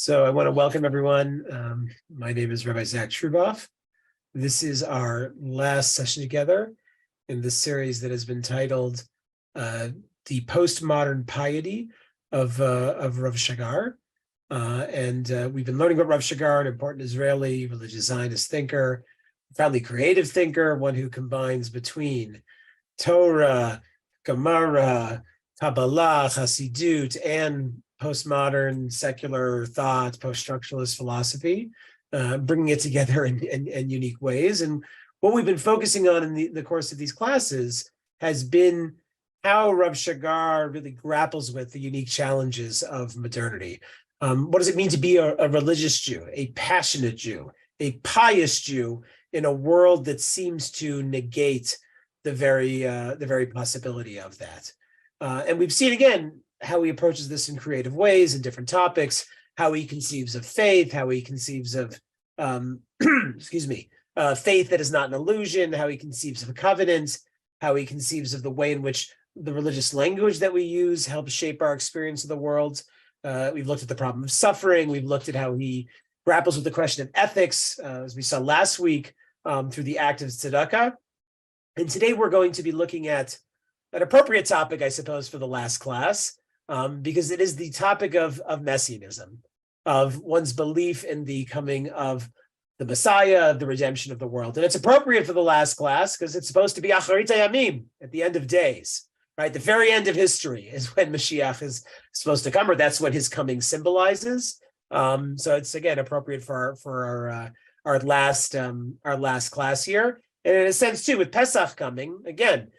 So I want to welcome everyone. My name is Rabbi Zach Truboff. This is our last session together in this series that has been titled The Postmodern Piety of Rav Shagar. We've been learning about Rav Shagar, an important Israeli religious Zionist thinker, profoundly creative thinker, one who combines between Torah, Gemara, Kabbalah, Hasidut, and postmodern secular thought, post-structuralist philosophy, bringing it together in unique ways. And what we've been focusing on in the course of these classes has been how Rav Shagar really grapples with the unique challenges of modernity. What does it mean to be a religious Jew, a passionate Jew, a pious Jew in a world that seems to negate the very possibility of that? And we've seen again how he approaches this in creative ways in different topics, how he conceives of faith, how he conceives of faith that is not an illusion, how he conceives of a covenant, how he conceives of the way in which the religious language that we use helps shape our experience of the world. We've looked at the problem of suffering. We've looked at how he grapples with the question of ethics, as we saw last week, through the act of tzedakah. And today we're going to be looking at an appropriate topic, I suppose, for the last class, because it is the topic of Messianism, of one's belief in the coming of the Messiah, of the redemption of the world. And it's appropriate for the last class because it's supposed to be Acharit Hayamim, at the end of days, right? The very end of history is when Mashiach is supposed to come, or that's what his coming symbolizes. So it's, again, appropriate for our last class here. And in a sense, too, with Pesach coming, again,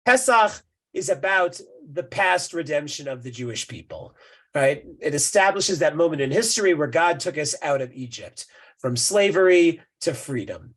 Pesach is about the past redemption of the Jewish people, right? It establishes that moment in history where God took us out of Egypt, from slavery to freedom.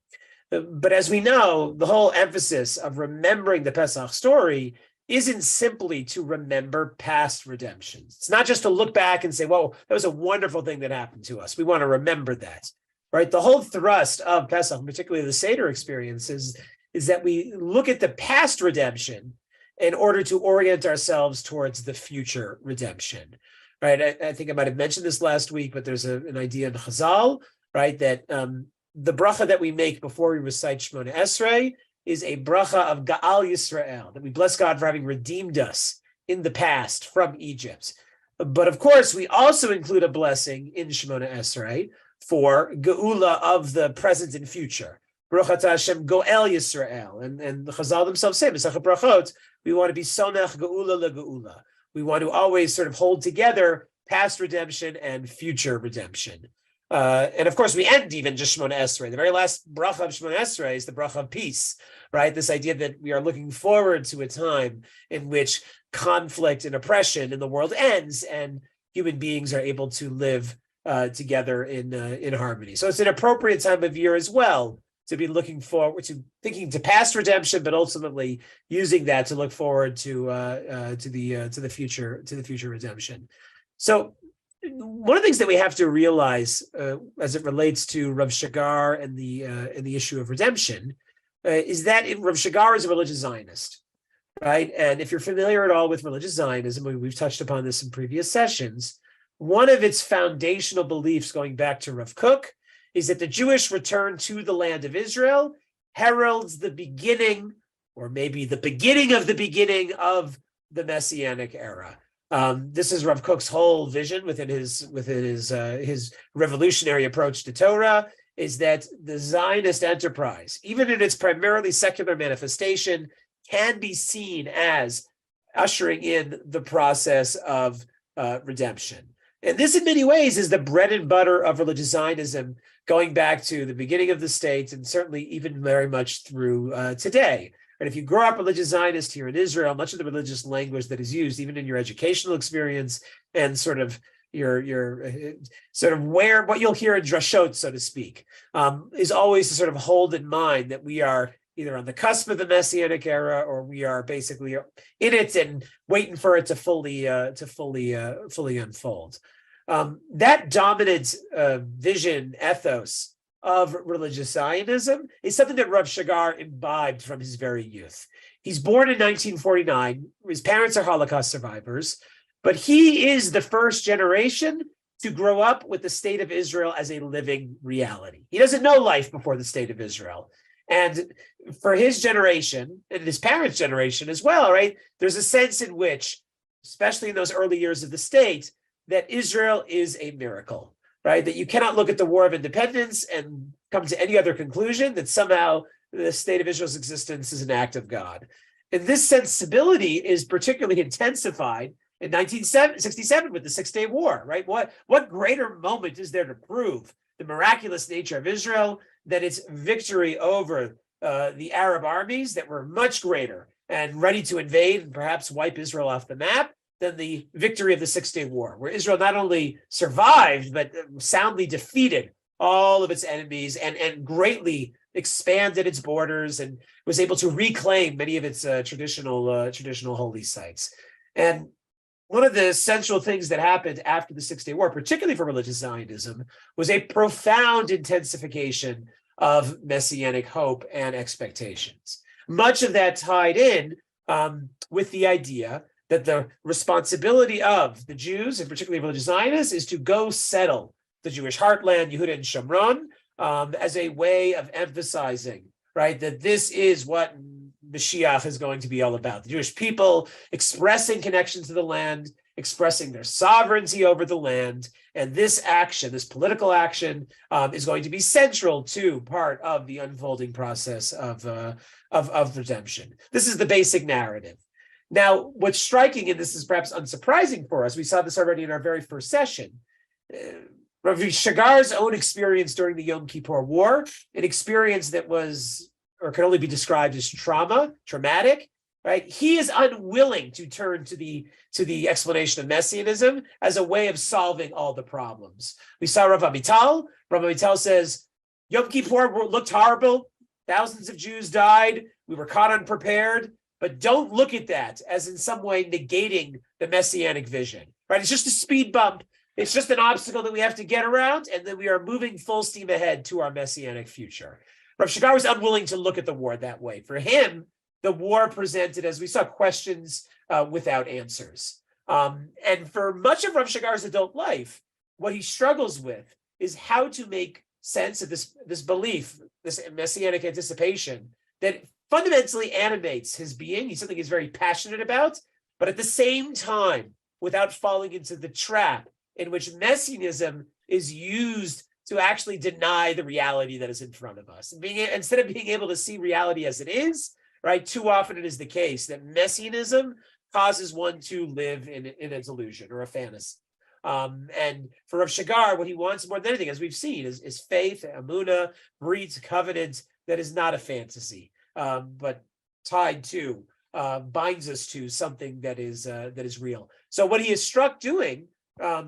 But as we know, the whole emphasis of remembering the Pesach story isn't simply to remember past redemptions. It's not just to look back and say, well, that was a wonderful thing that happened to us. We want to remember that, right? The whole thrust of Pesach, particularly the Seder experience, is that we look at the past redemption in order to orient ourselves towards the future redemption, right? I think I might have mentioned this last week, but there's an idea in Chazal, right, that the bracha that we make before we recite Shemona Esrei is a bracha of Ga'al Yisrael, that we bless God for having redeemed us in the past from Egypt. But of course, we also include a blessing in Shemona Esrei for Geula of the present and future. Baruch atah Hashem Goel Yisrael, and the Chazal themselves say, Masechet Brachot, we want to be Sonech Geula LeGeula. We want to always sort of hold together past redemption and future redemption. And of course, we end even just Shemona Esrei. The very last bracha of Shemona Esrei is the bracha of peace, right? This idea that we are looking forward to a time in which conflict and oppression in the world ends and human beings are able to live together in harmony. So it's an appropriate time of year as well to be looking forward to thinking to past redemption, but ultimately using that to look forward to the future redemption. So one of the things that we have to realize as it relates to Rav Shagar and the issue of redemption is that Rav Shagar is a religious Zionist, right? And if you're familiar at all with religious Zionism, we've touched upon this in previous sessions. One of its foundational beliefs, going back to Rav Kook, is that the Jewish return to the land of Israel heralds the beginning, or maybe the beginning of the Messianic era. This is Rav Kook's whole vision within his revolutionary approach to Torah, is that the Zionist enterprise, even in its primarily secular manifestation, can be seen as ushering in the process of redemption. And this, in many ways, is the bread and butter of religious Zionism, going back to the beginning of the state, and certainly even very much through today. And if you grow up religious Zionist here in Israel, much of the religious language that is used, even in your educational experience, and sort of what you'll hear in drashot, so to speak, is always to sort of hold in mind that we are either on the cusp of the Messianic era, or we are basically in it and waiting for it to fully unfold. That dominant vision, ethos of religious Zionism is something that Rav Shagar imbibed from his very youth. He's born in 1949. His parents are Holocaust survivors, but he is the first generation to grow up with the state of Israel as a living reality. He doesn't know life before the state of Israel. And for his generation and his parents' generation as well, right, there's a sense in which, especially in those early years of the state, that Israel is a miracle, right? That you cannot look at the War of Independence and come to any other conclusion that somehow the state of Israel's existence is an act of God. And this sensibility is particularly intensified in 1967 with the Six-Day War, right? What greater moment is there to prove the miraculous nature of Israel than its victory over the Arab armies that were much greater and ready to invade and perhaps wipe Israel off the map than the victory of the Six-Day War, where Israel not only survived, but soundly defeated all of its enemies and greatly expanded its borders and was able to reclaim many of its traditional holy sites. And one of the central things that happened after the Six-Day War, particularly for religious Zionism, was a profound intensification of messianic hope and expectations. Much of that tied in with the idea that the responsibility of the Jews, and particularly religious Zionists, is to go settle the Jewish heartland, Yehuda and Shomron, as a way of emphasizing, right, that this is what Mashiach is going to be all about. The Jewish people expressing connection to the land, expressing their sovereignty over the land, and this action, this political action, is going to be central to part of the unfolding process of redemption. This is the basic narrative. Now, what's striking, and this is perhaps unsurprising for us, we saw this already in our very first session, Rav Shagar's own experience during the Yom Kippur War, an experience that was, or can only be described as traumatic, right? He is unwilling to turn to the explanation of Messianism as a way of solving all the problems. We saw Rav Amital. Rav Amital says, Yom Kippur looked horrible. Thousands of Jews died. We were caught unprepared. But don't look at that as in some way negating the messianic vision, right? It's just a speed bump. It's just an obstacle that we have to get around, and then we are moving full steam ahead to our messianic future. Rav Shagar was unwilling to look at the war that way. For him, the war presented, as we saw, questions without answers. And for much of Rav Shagar's adult life, what he struggles with is how to make sense of this belief, this messianic anticipation that fundamentally animates his being. He's something he's very passionate about, but at the same time, without falling into the trap in which messianism is used to actually deny the reality that is in front of us. And instead of being able to see reality as it is, right, too often it is the case that messianism causes one to live in a delusion or a fantasy. And for Rav Shagar, what he wants more than anything, as we've seen, is faith, emunah, breeds covenant that is not a fantasy, but tied to, binds us to something that is real. So what he is struck doing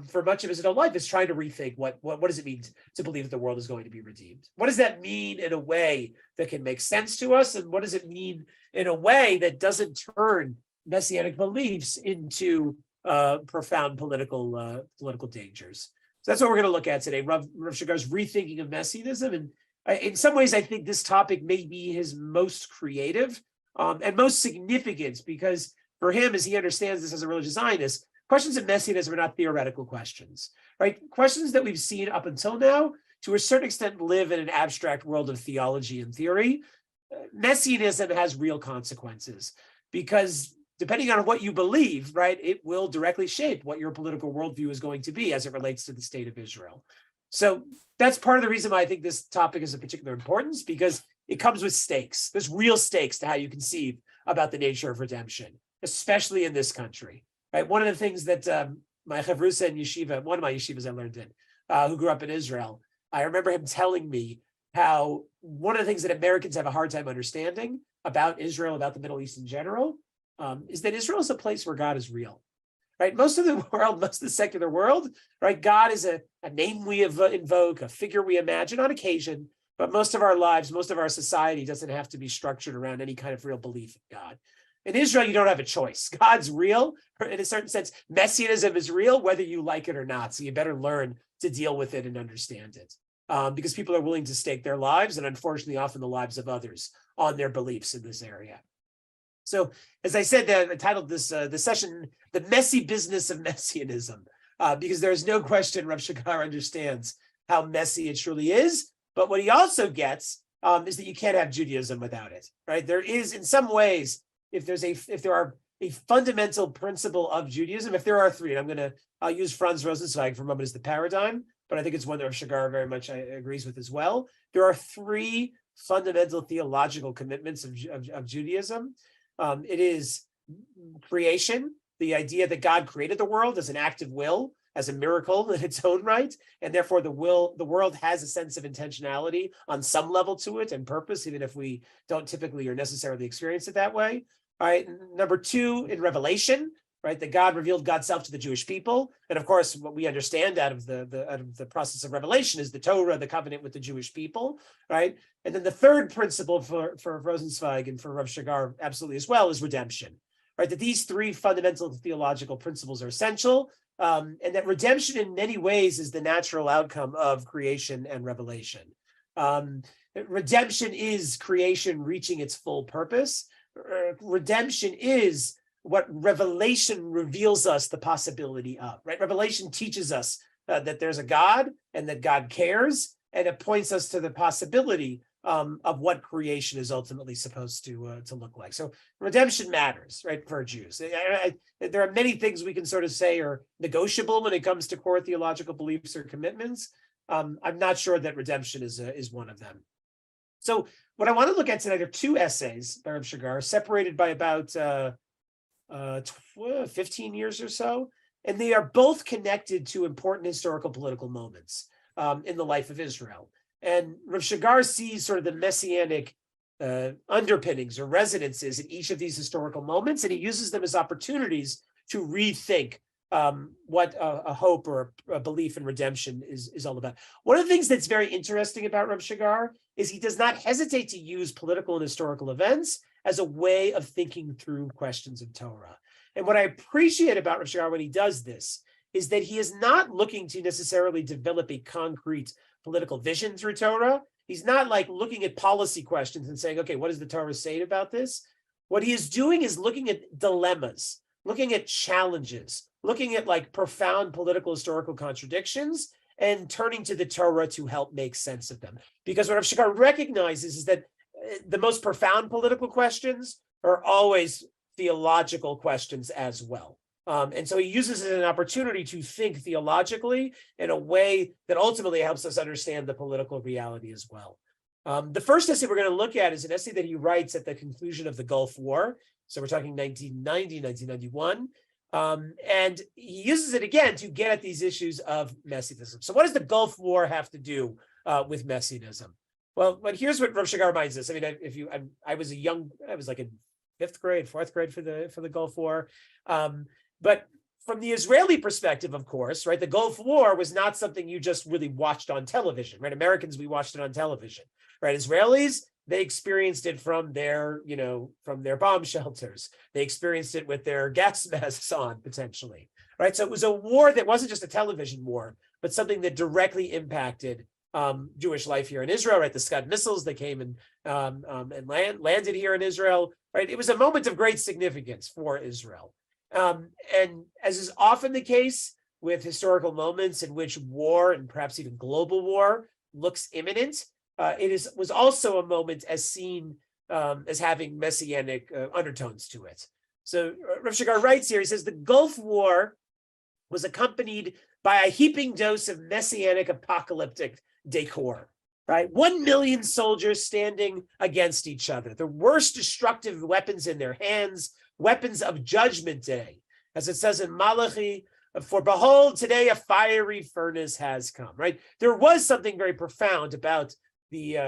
for much of his adult life is trying to rethink what does it mean to believe that the world is going to be redeemed? What does that mean in a way that can make sense to us? And what does it mean in a way that doesn't turn messianic beliefs into profound political dangers? So that's what we're going to look at today. Rav Shagar's rethinking of messianism. And in some ways, I think this topic may be his most creative and most significant, because for him, as he understands this as a religious Zionist, questions of messianism are not theoretical questions, right? Questions that we've seen up until now, to a certain extent, live in an abstract world of theology and theory. Messianism has real consequences, because depending on what you believe, right, it will directly shape what your political worldview is going to be as it relates to the state of Israel. So that's part of the reason why I think this topic is of particular importance, because it comes with stakes. There's real stakes to how you conceive about the nature of redemption, especially in this country. Right. One of the things that my chavrusa in yeshiva, one of my yeshivas I learned in, who grew up in Israel, I remember him telling me how one of the things that Americans have a hard time understanding about Israel, about the Middle East in general, is that Israel is a place where God is real. Right. Most of the world, most of the secular world, right? God is a name we invoke, a figure we imagine on occasion, but most of our lives, most of our society doesn't have to be structured around any kind of real belief in God. In Israel, you don't have a choice. God's real. In a certain sense, messianism is real, whether you like it or not. So you better learn to deal with it and understand it, because people are willing to stake their lives, and unfortunately, often the lives of others, on their beliefs in this area. So, as I said, I titled this session, "The Messy Business of Messianism." because there's no question Rav Shagar understands how messy it truly is. But what he also gets is that you can't have Judaism without it, right? There is, in some ways, if there are a fundamental principle of Judaism, if there are three, and I'll use Franz Rosenzweig for a moment as the paradigm, but I think it's one that Rav Shagar very much agrees with as well. There are three fundamental theological commitments of Judaism. It is creation, the idea that God created the world as an act of will, as a miracle in its own right, and therefore the world has a sense of intentionality on some level to it and purpose, even if we don't typically or necessarily experience it that way. All right. Number two, in Revelation, right, that God revealed God's self to the Jewish people, and of course, what we understand out of the process of revelation is the Torah, the covenant with the Jewish people, right? And then the third principle for Rosenzweig and for Rav Shagar absolutely as well is redemption, right? That these three fundamental theological principles are essential, and that redemption in many ways is the natural outcome of creation and revelation. Redemption is creation reaching its full purpose. Redemption is what revelation reveals us the possibility of, right? Revelation teaches us that there's a God and that God cares, and it points us to the possibility of what creation is ultimately supposed to look like. So redemption matters, right, for Jews. There are many things we can sort of say are negotiable when it comes to core theological beliefs or commitments. I'm not sure that redemption is one of them. So what I want to look at tonight are two essays by Rav Shagar, separated by about 15 years or so, and they are both connected to important historical political moments in the life of Israel. And Rav Shagar sees sort of the messianic underpinnings or resonances in each of these historical moments, and he uses them as opportunities to rethink what a hope or a belief in redemption is all about. One of the things that's very interesting about Rav Shagar is he does not hesitate to use political and historical events as a way of thinking through questions of Torah. And what I appreciate about Rav Shagar when he does this is that he is not looking to necessarily develop a concrete political vision through Torah. He's not like looking at policy questions and saying, okay, what does the Torah say about this? What he is doing is looking at dilemmas, looking at challenges, looking at like profound political historical contradictions and turning to the Torah to help make sense of them. Because what Rav Shagar recognizes is that the most profound political questions are always theological questions as well. And so he uses it as an opportunity to think theologically in a way that ultimately helps us understand the political reality as well. The first essay we're going to look at is an essay that he writes at the conclusion of the Gulf War. So we're talking 1990, 1991. And he uses it again to get at these issues of messianism. So what does the Gulf War have to do with messianism? Well, but here's what Rav Shagar reminds us. I mean, I was like in fifth grade, fourth grade for the Gulf War. But from the Israeli perspective, of course, right, the Gulf War was not something you just really watched on television, right? Americans, we watched it on television, right? Israelis, they experienced it from their bomb shelters. They experienced it with their gas masks on, potentially, right? So it was a war that wasn't just a television war, but something that directly impacted Jewish life here in Israel, right? The Scud missiles that came and landed here in Israel, right? It was a moment of great significance for Israel. And as is often the case with historical moments in which war and perhaps even global war looks imminent, was also a moment as seen as having messianic undertones to it. So Rav Shagar writes here, he says, the Gulf War was accompanied by a heaping dose of messianic apocalyptic decor, right? 1 million soldiers standing against each other, the worst destructive weapons in their hands, weapons of judgment day. As it says in Malachi, for behold, today a fiery furnace has come, right? There was something very profound about the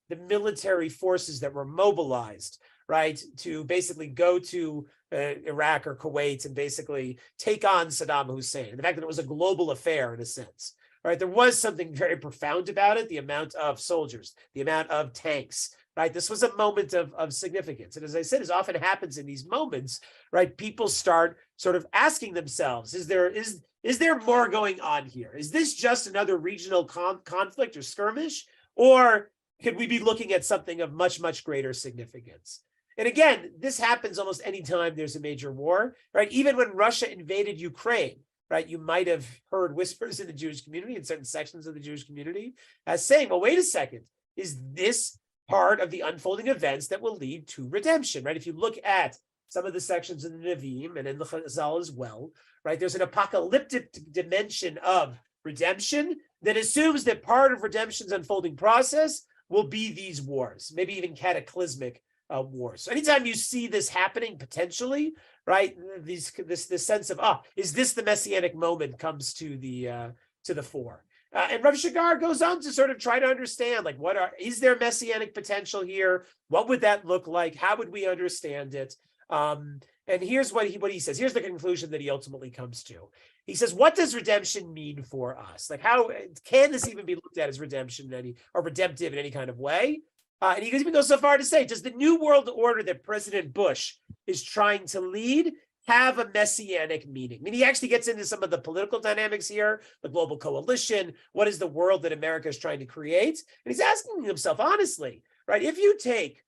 military forces that were mobilized, right, to basically go to Iraq or Kuwait and basically take on Saddam Hussein. And the fact that it was a global affair in a sense, right? There was something very profound about it, the amount of soldiers, the amount of tanks, right? This was a moment of significance. And as I said, as often happens in these moments, right, people start sort of asking themselves, is there more going on here? Is this just another regional conflict or skirmish? Or could we be looking at something of much, much greater significance? And again, this happens almost any time there's a major war, right? Even when Russia invaded Ukraine, right? You might have heard whispers in the Jewish community, in certain sections of the Jewish community, as saying, well, wait a second, is this part of the unfolding events that will lead to redemption, right? If you look at some of the sections in the Nevi'im and in the Chazal as well, right? There's an apocalyptic dimension of redemption that assumes that part of redemption's unfolding process will be these wars, maybe even cataclysmic wars. So anytime you see this happening potentially, right, this sense of is this the messianic moment comes to the fore. And Rav Shagar goes on to sort of try to understand, like, is there messianic potential here? What would that look like? How would we understand it? And here's what he says. Here's the conclusion that he ultimately comes to. He says, what does redemption mean for us? Like, how can this even be looked at as redemption or redemptive in any kind of way? And he even goes so far to say, does the new world order that President Bush is trying to lead have a messianic meaning? I mean, he actually gets into some of the political dynamics here, the global coalition. What is the world that America is trying to create? And he's asking himself honestly, right? If you take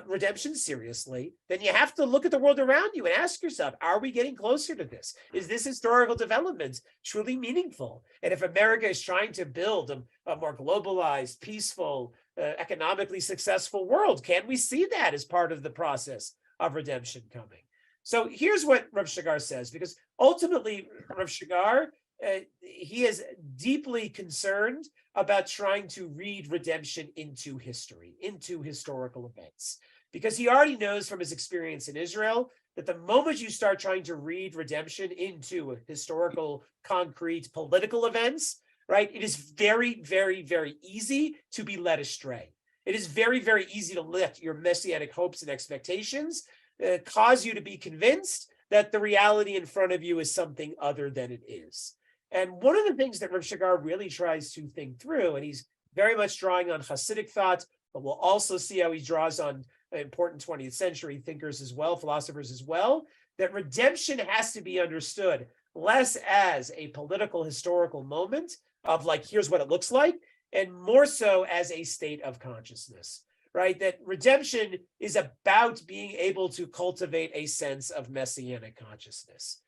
redemption seriously, then you have to look at the world around you and ask yourself, are we getting closer to this? Is this historical development truly meaningful? And if America is trying to build a more globalized, peaceful, economically successful world, can we see that as part of the process of redemption coming? So here's what Rav Shagar says, because ultimately Rav Shagar, he is deeply concerned about trying to read redemption into history, into historical events, because he already knows from his experience in Israel that the moment you start trying to read redemption into historical, concrete, political events, right, it is very, very, very easy to be led astray. It is very, very easy to let your messianic hopes and expectations cause you to be convinced that the reality in front of you is something other than it is. And one of the things that Rav Shagar really tries to think through, and he's very much drawing on Hasidic thought, but we'll also see how he draws on important 20th century thinkers as well, philosophers as well, that redemption has to be understood less as a political historical moment of like, here's what it looks like, and more so as a state of consciousness, right? That redemption is about being able to cultivate a sense of messianic consciousness.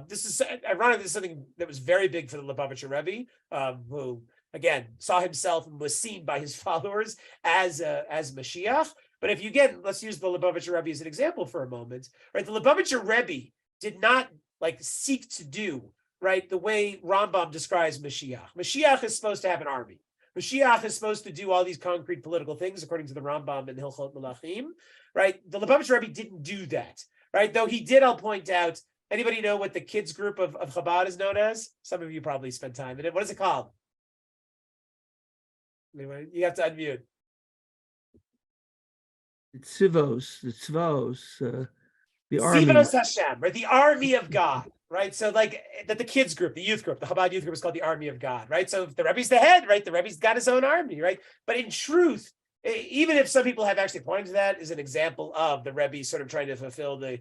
This is ironic. This is something that was very big for the Lubavitcher Rebbe, who again saw himself and was seen by his followers as Mashiach. But if you let's use the Lubavitcher Rebbe as an example for a moment, right? The Lubavitcher Rebbe did not like seek to do right the way Rambam describes Mashiach. Mashiach is supposed to have an army. Mashiach is supposed to do all these concrete political things according to the Rambam and Hilchot Melachim, right? The Lubavitcher Rebbe didn't do that, right? Though he did, I'll point out. Anybody know what the kids group of Chabad is known as? Some of you probably spent time in it. What is it called? Anyway, you have to unmute. The Tzvos, the army. Zivos Hashem, right? The army of God, right? So like the kids group, the youth group, the Chabad youth group is called the army of God, right? So if the Rebbe's the head, right? The Rebbe's got his own army, right? But in truth, even if some people have actually pointed to that as an example of the Rebbe sort of trying to fulfill the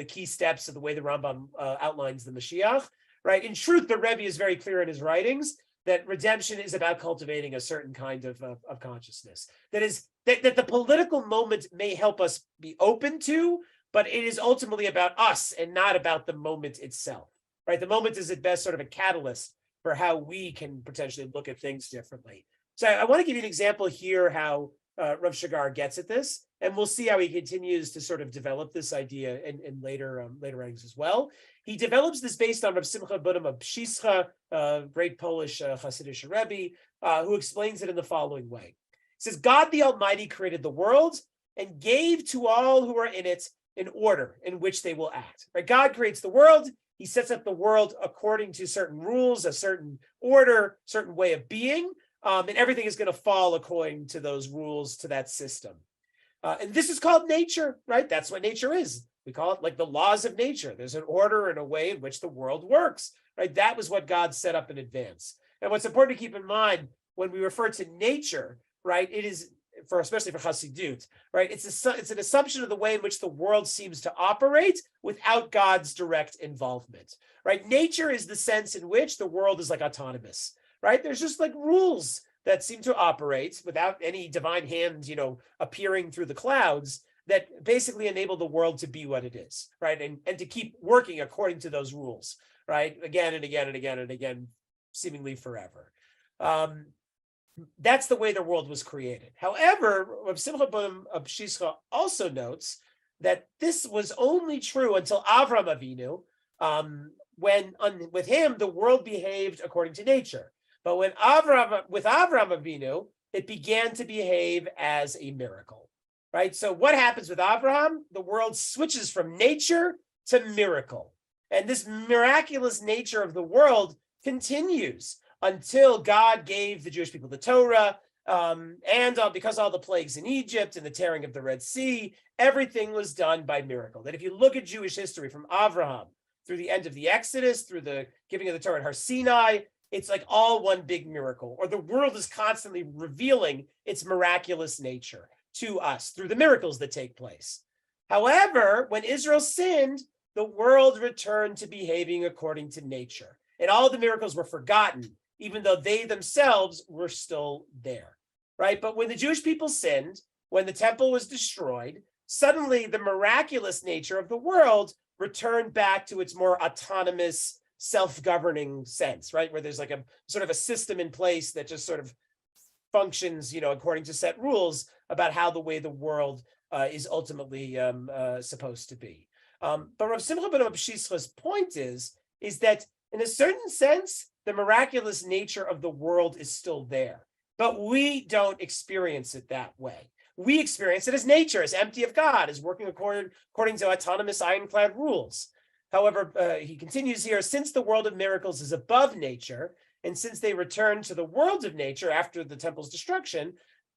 key steps of the way the Rambam outlines the Mashiach, right? In truth, the Rebbe is very clear in his writings that redemption is about cultivating a certain kind of consciousness. That the political moment may help us be open to, but it is ultimately about us and not about the moment itself, right? The moment is at best sort of a catalyst for how we can potentially look at things differently. So I want to give you an example here how Rav Shagar gets at this, and we'll see how he continues to sort of develop this idea in later writings as well. He develops this based on Rav Simcha Bunim of Pshischa, great Polish Hasidic Rebbe, who explains it in the following way. He says, God the Almighty created the world and gave to all who are in it an order in which they will act. Right? God creates the world. He sets up the world according to certain rules, a certain order, certain way of being. And everything is going to fall according to those rules, to that system. And this is called nature, right? That's what nature is. We call it like the laws of nature. There's an order and a way in which the world works, right? That was what God set up in advance. And what's important to keep in mind when we refer to nature, right? It is, especially for Chassidut, right? It's an assumption of the way in which the world seems to operate without God's direct involvement, right? Nature is the sense in which the world is like autonomous. Right? There's just like rules that seem to operate without any divine hand, appearing through the clouds that basically enable the world to be what it is, right? And to keep working according to those rules, right? Again and again and again and again, seemingly forever. That's the way the world was created. However, Rav Simcha ben Abshischa also notes that this was only true until Avram Avinu, with him, the world behaved according to nature. But with Avram Avinu, it began to behave as a miracle, right? So what happens with Abraham? The world switches from nature to miracle. And this miraculous nature of the world continues until God gave the Jewish people the Torah, because all the plagues in Egypt and the tearing of the Red Sea, everything was done by miracle. That if you look at Jewish history from Abraham through the end of the Exodus, through the giving of the Torah at Har Sinai, it's like all one big miracle, or the world is constantly revealing its miraculous nature to us through the miracles that take place. However, when Israel sinned, the world returned to behaving according to nature, and all the miracles were forgotten, even though they themselves were still there, right? But when the Jewish people sinned, when the temple was destroyed, suddenly the miraculous nature of the world returned back to its more autonomous, self-governing sense, right? Where there's like a sort of a system in place that just sort of functions, according to set rules about how the way the world is ultimately supposed to be. But Rav Simcha ben Abshischa's point is that in a certain sense, the miraculous nature of the world is still there, but we don't experience it that way. We experience it as nature, as empty of God, as working according to autonomous ironclad rules. However, he continues here, since the world of miracles is above nature, and since they returned to the world of nature after the temple's destruction,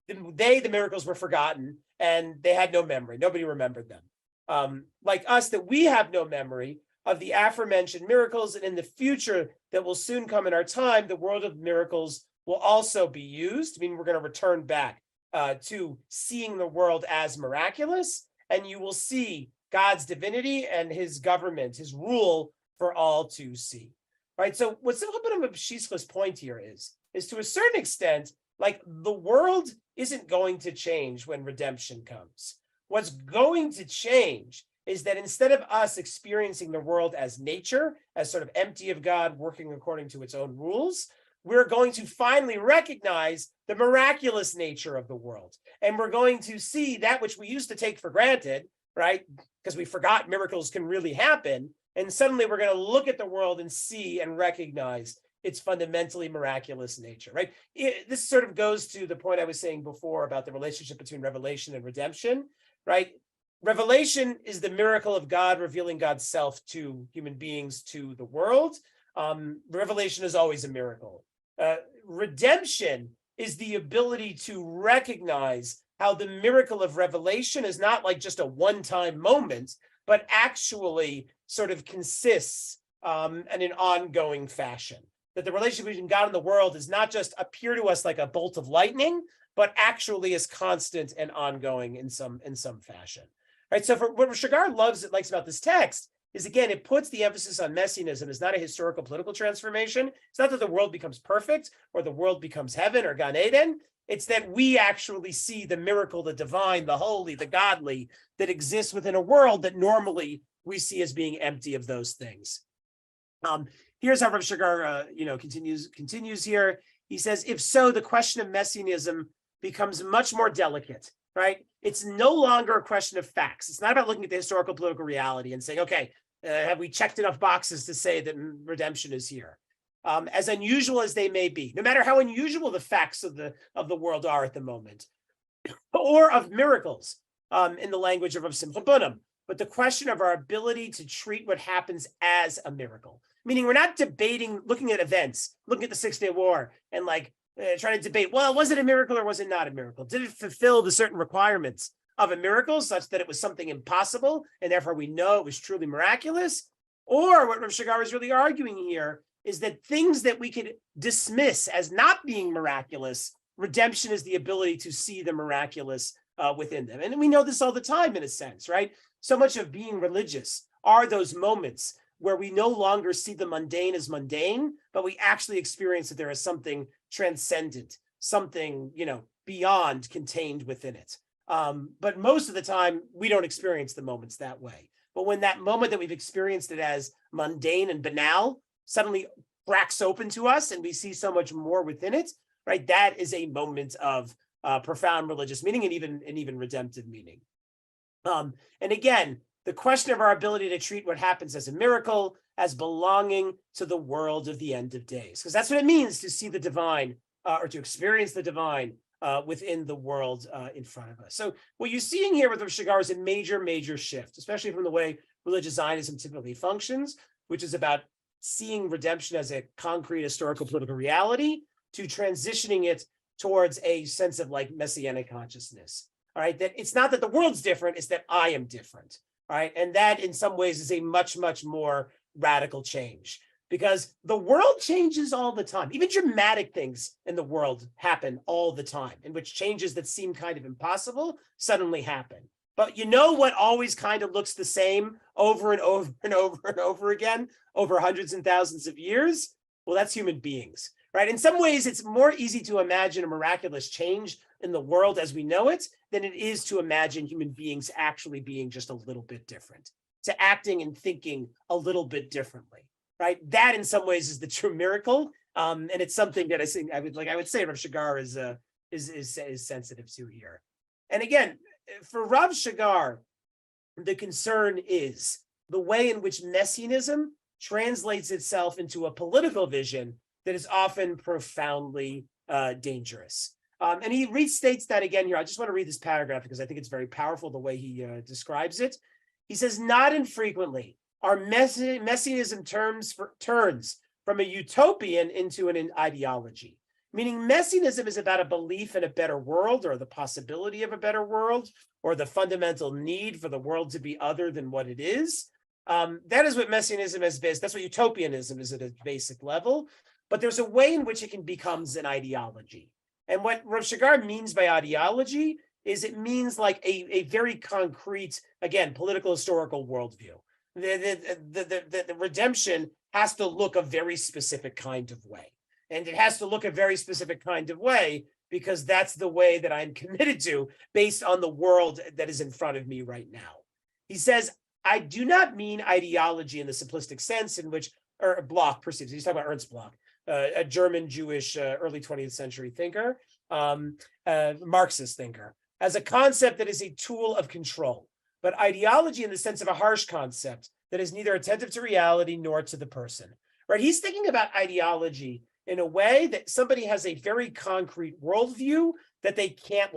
the miracles were forgotten and they had no memory. Nobody remembered them. Like us, that we have no memory of the aforementioned miracles, and in the future that will soon come in our time, the world of miracles will also be used. I mean, we're going to return back to seeing the world as miraculous, and you will see God's divinity and his government, his rule for all to see. Right. So what Simcha ben Abshischa's point here is to a certain extent, like the world isn't going to change when redemption comes. What's going to change is that instead of us experiencing the world as nature, as sort of empty of God, working according to its own rules, we're going to finally recognize the miraculous nature of the world. And we're going to see that which we used to take for granted, right? Because we forgot miracles can really happen. And suddenly we're going to look at the world and see and recognize its fundamentally miraculous nature, right? This sort of goes to the point I was saying before about the relationship between revelation and redemption, right? Revelation is the miracle of God revealing God's self to human beings, to the world. Revelation is always a miracle. Redemption is the ability to recognize how the miracle of revelation is not like just a one-time moment, but actually sort of consists in an ongoing fashion. That the relationship between God and the world does not just appear to us like a bolt of lightning, but actually is constant and ongoing in some fashion. Right. So for what Rav Shagar likes about this text is, again, it puts the emphasis on messianism as not a historical political transformation. It's not that the world becomes perfect or the world becomes heaven or Gan Eden. It's that we actually see the miracle, the divine, the holy, the godly that exists within a world that normally we see as being empty of those things. Here's how Rav Shagar, continues here. He says, if so, the question of messianism becomes much more delicate, right? It's no longer a question of facts. It's not about looking at the historical political reality and saying, okay, have we checked enough boxes to say that redemption is here? As unusual as they may be, no matter how unusual the facts of the world are at the moment, or of miracles, in the language of Rav Simcha Bunim, but the question of our ability to treat what happens as a miracle. Meaning we're not debating, looking at events, looking at the 6-Day War and trying to debate, well, was it a miracle or was it not a miracle? Did it fulfill the certain requirements of a miracle such that it was something impossible and therefore we know it was truly miraculous? Or what Rav Shagar is really arguing here is that things that we could dismiss as not being miraculous, redemption is the ability to see the miraculous within them. And we know this all the time in a sense, right? So much of being religious are those moments where we no longer see the mundane as mundane, but we actually experience that there is something transcendent, something, beyond contained within it. But most of the time, we don't experience the moments that way. But when that moment that we've experienced it as mundane and banal suddenly cracks open to us and we see so much more within it, right? That is a moment of profound religious meaning and even redemptive meaning. And again, the question of our ability to treat what happens as a miracle as belonging to the world of the end of days, because that's what it means to see the divine or to experience the divine within the world in front of us. So what you're seeing here with Rav Shagar is a major shift, especially from the way religious Zionism typically functions, which is about seeing redemption as a concrete historical political reality, to transitioning it towards a sense of like messianic consciousness. All right, that it's not that the world's different, it's that I am different. All right, and that in some ways is a much more radical change, because the world changes all the time. Even dramatic things in the world happen all the time, in which changes that seem kind of impossible suddenly happen. But you know what always kind of looks the same over and over again over hundreds and thousands of years? Well, that's human beings, right? In some ways, it's more easy to imagine a miraculous change in the world as we know it than it is to imagine human beings actually being just a little bit different, to acting and thinking a little bit differently, right? That in some ways is the true miracle, and it's something that I would say Rav Shagar is sensitive to here. And again, for Rav Shagar, the concern is the way in which messianism translates itself into a political vision that is often profoundly dangerous. And he restates that again here. I just want to read this paragraph because I think it's very powerful the way he describes it. He says, not infrequently, our messianism turns from a utopian into an ideology, meaning messianism is about a belief in a better world or the possibility of a better world or the fundamental need for the world to be other than what it is. That is what messianism is based. That's what utopianism is at a basic level. But there's a way in which it becomes an ideology. And what Rav Shagar means by ideology is it means like a very concrete, again, political historical worldview. The redemption has to look a very specific kind of way. And it has to look a very specific kind of way because that's the way that I'm committed to based on the world that is in front of me right now. He says, I do not mean ideology in the simplistic sense in which Bloch perceives. He's talking about Ernst Bloch, a German Jewish early 20th century thinker, Marxist thinker, as a concept that is a tool of control, but ideology in the sense of a harsh concept that is neither attentive to reality nor to the person. Right? He's thinking about ideology in a way that somebody has a very concrete worldview that they can't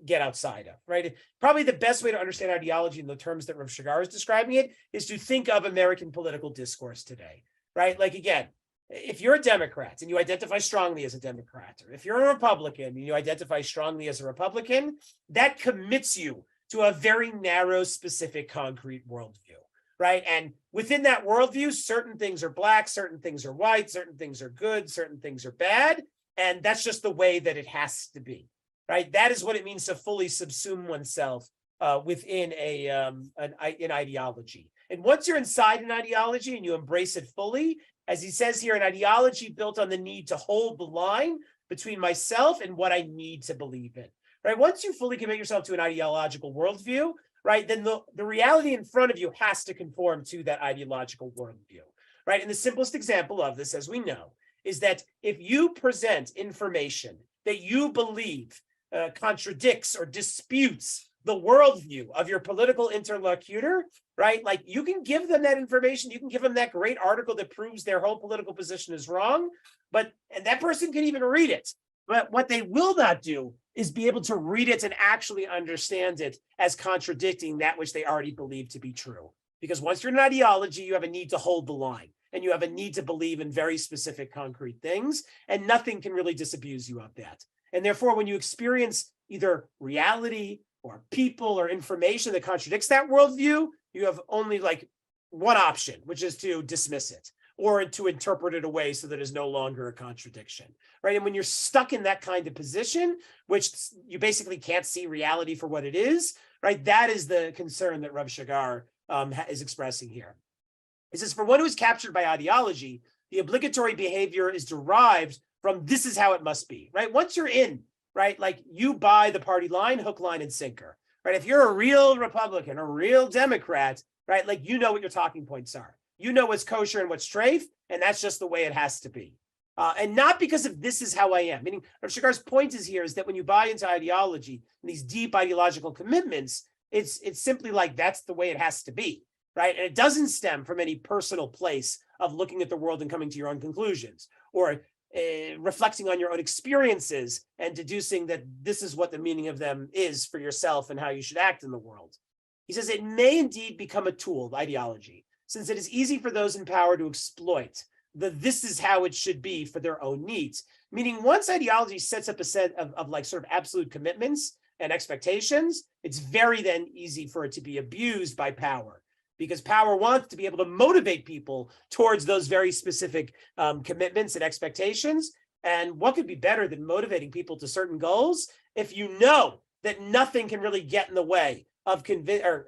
get outside of, right? Probably the best way to understand ideology in the terms that Rav Shagar is describing it is to think of American political discourse today, right? Like, again, if you're a Democrat and you identify strongly as a Democrat, or if you're a Republican and you identify strongly as a Republican, that commits you to a very narrow, specific, concrete worldview, right? And within that worldview, certain things are black, certain things are white, certain things are good, certain things are bad. And that's just the way that it has to be, right? That is what it means to fully subsume oneself within an ideology. And once you're inside an ideology and you embrace it fully, as he says here, an ideology built on the need to hold the line between myself and what I need to believe in, right? Once you fully commit yourself to an ideological worldview, right, then the reality in front of you has to conform to that ideological worldview, right? And the simplest example of this, as we know, is that if you present information that you believe contradicts or disputes the worldview of your political interlocutor, right? Like, you can give them that information, you can give them that great article that proves their whole political position is wrong, and that person can even read it. But what they will not do is be able to read it and actually understand it as contradicting that which they already believe to be true. Because once you're in an ideology, you have a need to hold the line. And you have a need to believe in very specific, concrete things, and nothing can really disabuse you of that. And therefore, when you experience either reality or people or information that contradicts that worldview, you have only one option, which is to dismiss it or to interpret it away so that it's no longer a contradiction, right? And when you're stuck in that kind of position, which you basically can't see reality for what it is, right? That is the concern that Rav Shagar is expressing here. He says, for one who is captured by ideology, the obligatory behavior is derived from this is how it must be, right? Once you're in, right? Like you buy the party line, hook, line, and sinker, right? If you're a real Republican, a real Democrat, right? Like you know what your talking points are. You know what's kosher and what's treif, and that's just the way it has to be. And not because of this is how I am. Meaning, Rav Shagar's point is that when you buy into ideology and these deep ideological commitments, it's simply like that's the way it has to be, right? And it doesn't stem from any personal place of looking at the world and coming to your own conclusions, or reflecting on your own experiences and deducing that this is what the meaning of them is for yourself and how you should act in the world. He says it may indeed become a tool of ideology, since it is easy for those in power to exploit this is how it should be for their own needs. Meaning once ideology sets up a set of like sort of absolute commitments and expectations, it's very then easy for it to be abused by power, because power wants to be able to motivate people towards those very specific commitments and expectations. And what could be better than motivating people to certain goals if you know that nothing can really get in the way of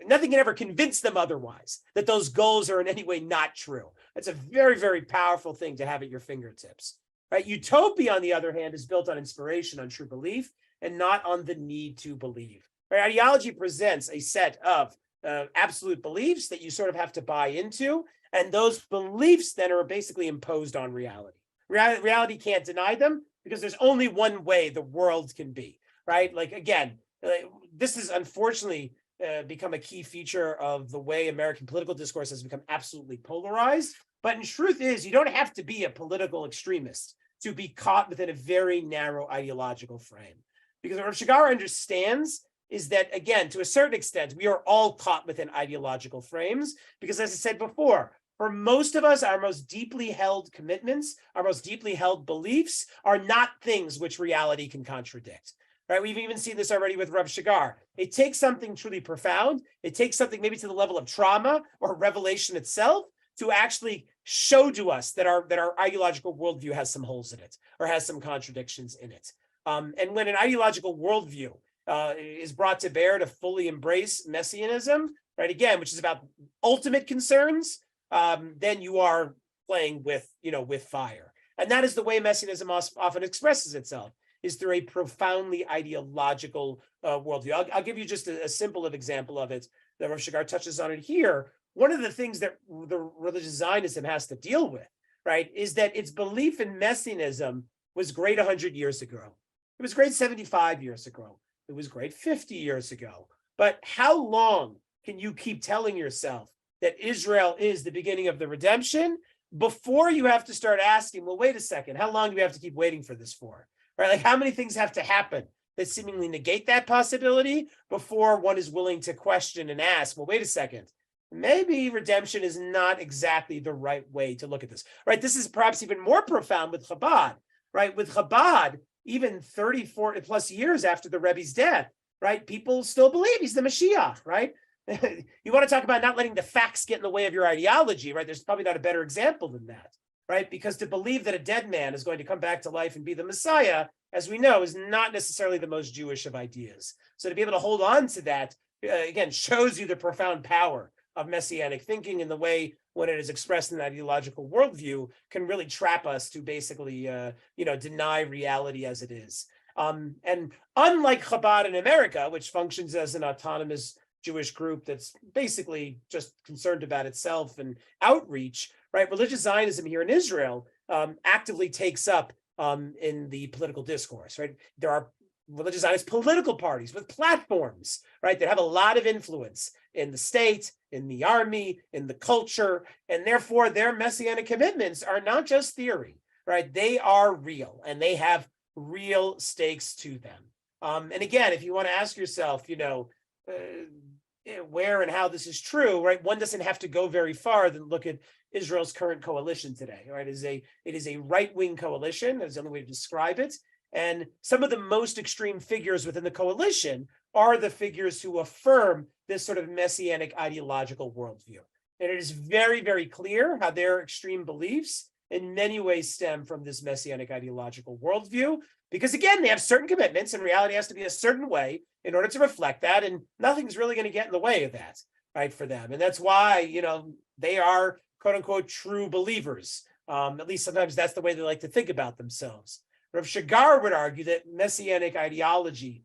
nothing can ever convince them otherwise, that those goals are in any way not true. That's a very, very powerful thing to have at your fingertips, right? Utopia, on the other hand, is built on inspiration, on true belief, and not on the need to believe. Right? Ideology presents a set of absolute beliefs that you sort of have to buy into, and those beliefs then are basically imposed on reality. Reality can't deny them because there's only one way the world can be, right? Like, again, this is unfortunately become a key feature of the way American political discourse has become absolutely polarized. But in truth is, you don't have to be a political extremist to be caught within a very narrow ideological frame. Because what Rav Shagar understands is that, again, to a certain extent, we are all caught within ideological frames. Because as I said before, for most of us, our most deeply held commitments, our most deeply held beliefs are not things which reality can contradict. Right? We've even seen this already with Rav Shagar. It takes something truly profound. It takes something maybe to the level of trauma or revelation itself to actually show to us that our ideological worldview has some holes in it or has some contradictions in it. And when an ideological worldview is brought to bear to fully embrace messianism, right? Again, which is about ultimate concerns, then you are playing with fire. And that is the way messianism often expresses itself, is through a profoundly ideological worldview. I'll give you just a simple example of it that Rav Shagar touches on it here. One of the things that the religious Zionism has to deal with, right, is that its belief in messianism was great 100 years ago. It was great 75 years ago. It was great 50 years ago. But how long can you keep telling yourself that Israel is the beginning of the redemption before you have to start asking, well, wait a second, how long do we have to keep waiting for this for? Right? Like how many things have to happen that seemingly negate that possibility before one is willing to question and ask, well, wait a second, maybe redemption is not exactly the right way to look at this, right? This is perhaps even more profound with Chabad, right? With Chabad, even 34 plus years after the Rebbe's death, right? People still believe he's the Mashiach, right? You want to talk about not letting the facts get in the way of your ideology, right? There's probably not a better example than that. Right? Because to believe that a dead man is going to come back to life and be the Messiah, as we know, is not necessarily the most Jewish of ideas. So to be able to hold on to that, again, shows you the profound power of messianic thinking, and the way when it is expressed in an ideological worldview can really trap us to basically, deny reality as it is. And unlike Chabad in America, which functions as an autonomous Jewish group that's basically just concerned about itself and outreach, right? Religious Zionism here in Israel actively takes up in the political discourse, right? There are religious Zionist political parties with platforms, right, that have a lot of influence in the state, in the army, in the culture, and therefore their messianic commitments are not just theory, right? They are real, and they have real stakes to them. And again, if you want to ask yourself, where and how this is true, right? One doesn't have to go very far than look at Israel's current coalition today, right? It is a right-wing coalition. That's the only way to describe it. And some of the most extreme figures within the coalition are the figures who affirm this sort of messianic ideological worldview. And it is very, very clear how their extreme beliefs in many ways stem from this messianic ideological worldview, because again, they have certain commitments and reality has to be a certain way in order to reflect that. And nothing's really going to get in the way of that, right, for them. And that's why, they are quote unquote true believers. At least sometimes that's the way they like to think about themselves. Rav Shagar would argue that messianic ideology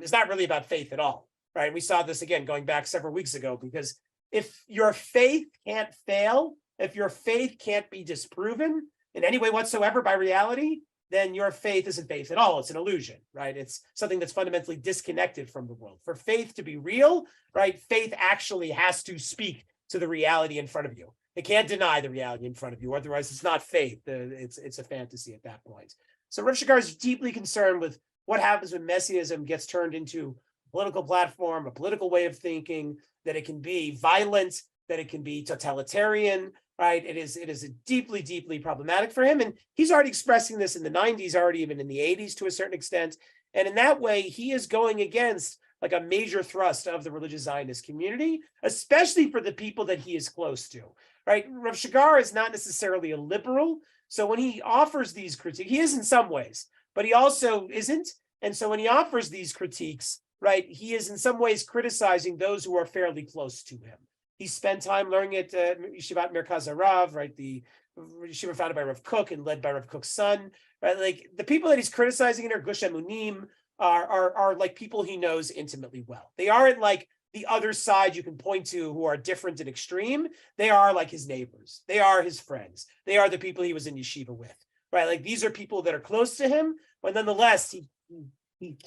is not really about faith at all, right? We saw this again going back several weeks ago, because if your faith can't fail, if your faith can't be disproven in any way whatsoever by reality, then your faith isn't faith at all. It's an illusion, right? It's something that's fundamentally disconnected from the world. For faith to be real, right, faith actually has to speak to the reality in front of you. It can't deny the reality in front of you. Otherwise, it's not faith. It's a fantasy at that point. So Rav Shagar is deeply concerned with what happens when Messianism gets turned into a political platform, a political way of thinking, that it can be violent, that it can be totalitarian, right? It is deeply, deeply problematic for him. And he's already expressing this in the 90s, already even in the 80s to a certain extent. And in that way, he is going against like a major thrust of the religious Zionist community, especially for the people that he is close to, right? Rav Shagar is not necessarily a liberal. So when he offers these critiques, he is in some ways, but he also isn't. And so when he offers these critiques, right, he is in some ways criticizing those who are fairly close to him. He spent time learning at Yeshivat Merkaz Harav, right, the yeshiva founded by Rav Kook and led by Rav Kook's son, right? Like the people that he's criticizing in Gush Emunim are like people he knows intimately well. They aren't like the other side you can point to who are different and extreme. They are like his neighbors. They are his friends. They are the people he was in yeshiva with, right? Like these are people that are close to him, but nonetheless, he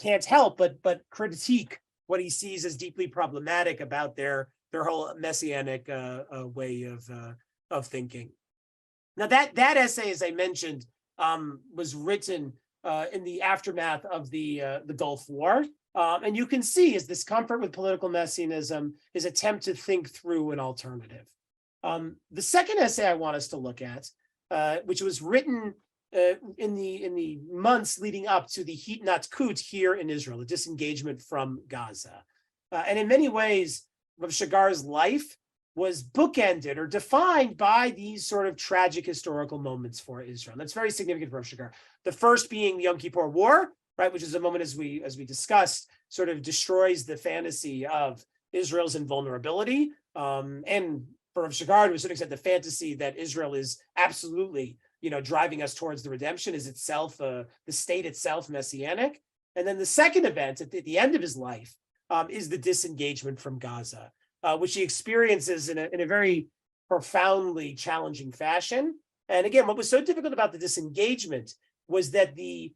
can't help but critique what he sees as deeply problematic about their whole messianic way of thinking. Now that essay, as I mentioned, was written in the aftermath of the Gulf War, and you can see his discomfort with political messianism, his attempt to think through an alternative. The second essay I want us to look at, which was written in the months leading up to the Hitnatkut here in Israel, the disengagement from Gaza, and in many ways, Rav Shagar's life was bookended or defined by these sort of tragic historical moments for Israel. That's very significant for Rav Shagar. The first being the Yom Kippur War, right, which is a moment, as we discussed, sort of destroys the fantasy of Israel's invulnerability. And for Rav Shagar, to a certain extent, the fantasy that Israel is absolutely, driving us towards the redemption is itself, the state itself, messianic. And then the second event at the end of his life is the disengagement from Gaza, which he experiences in a very profoundly challenging fashion. And again, what was so difficult about the disengagement was that the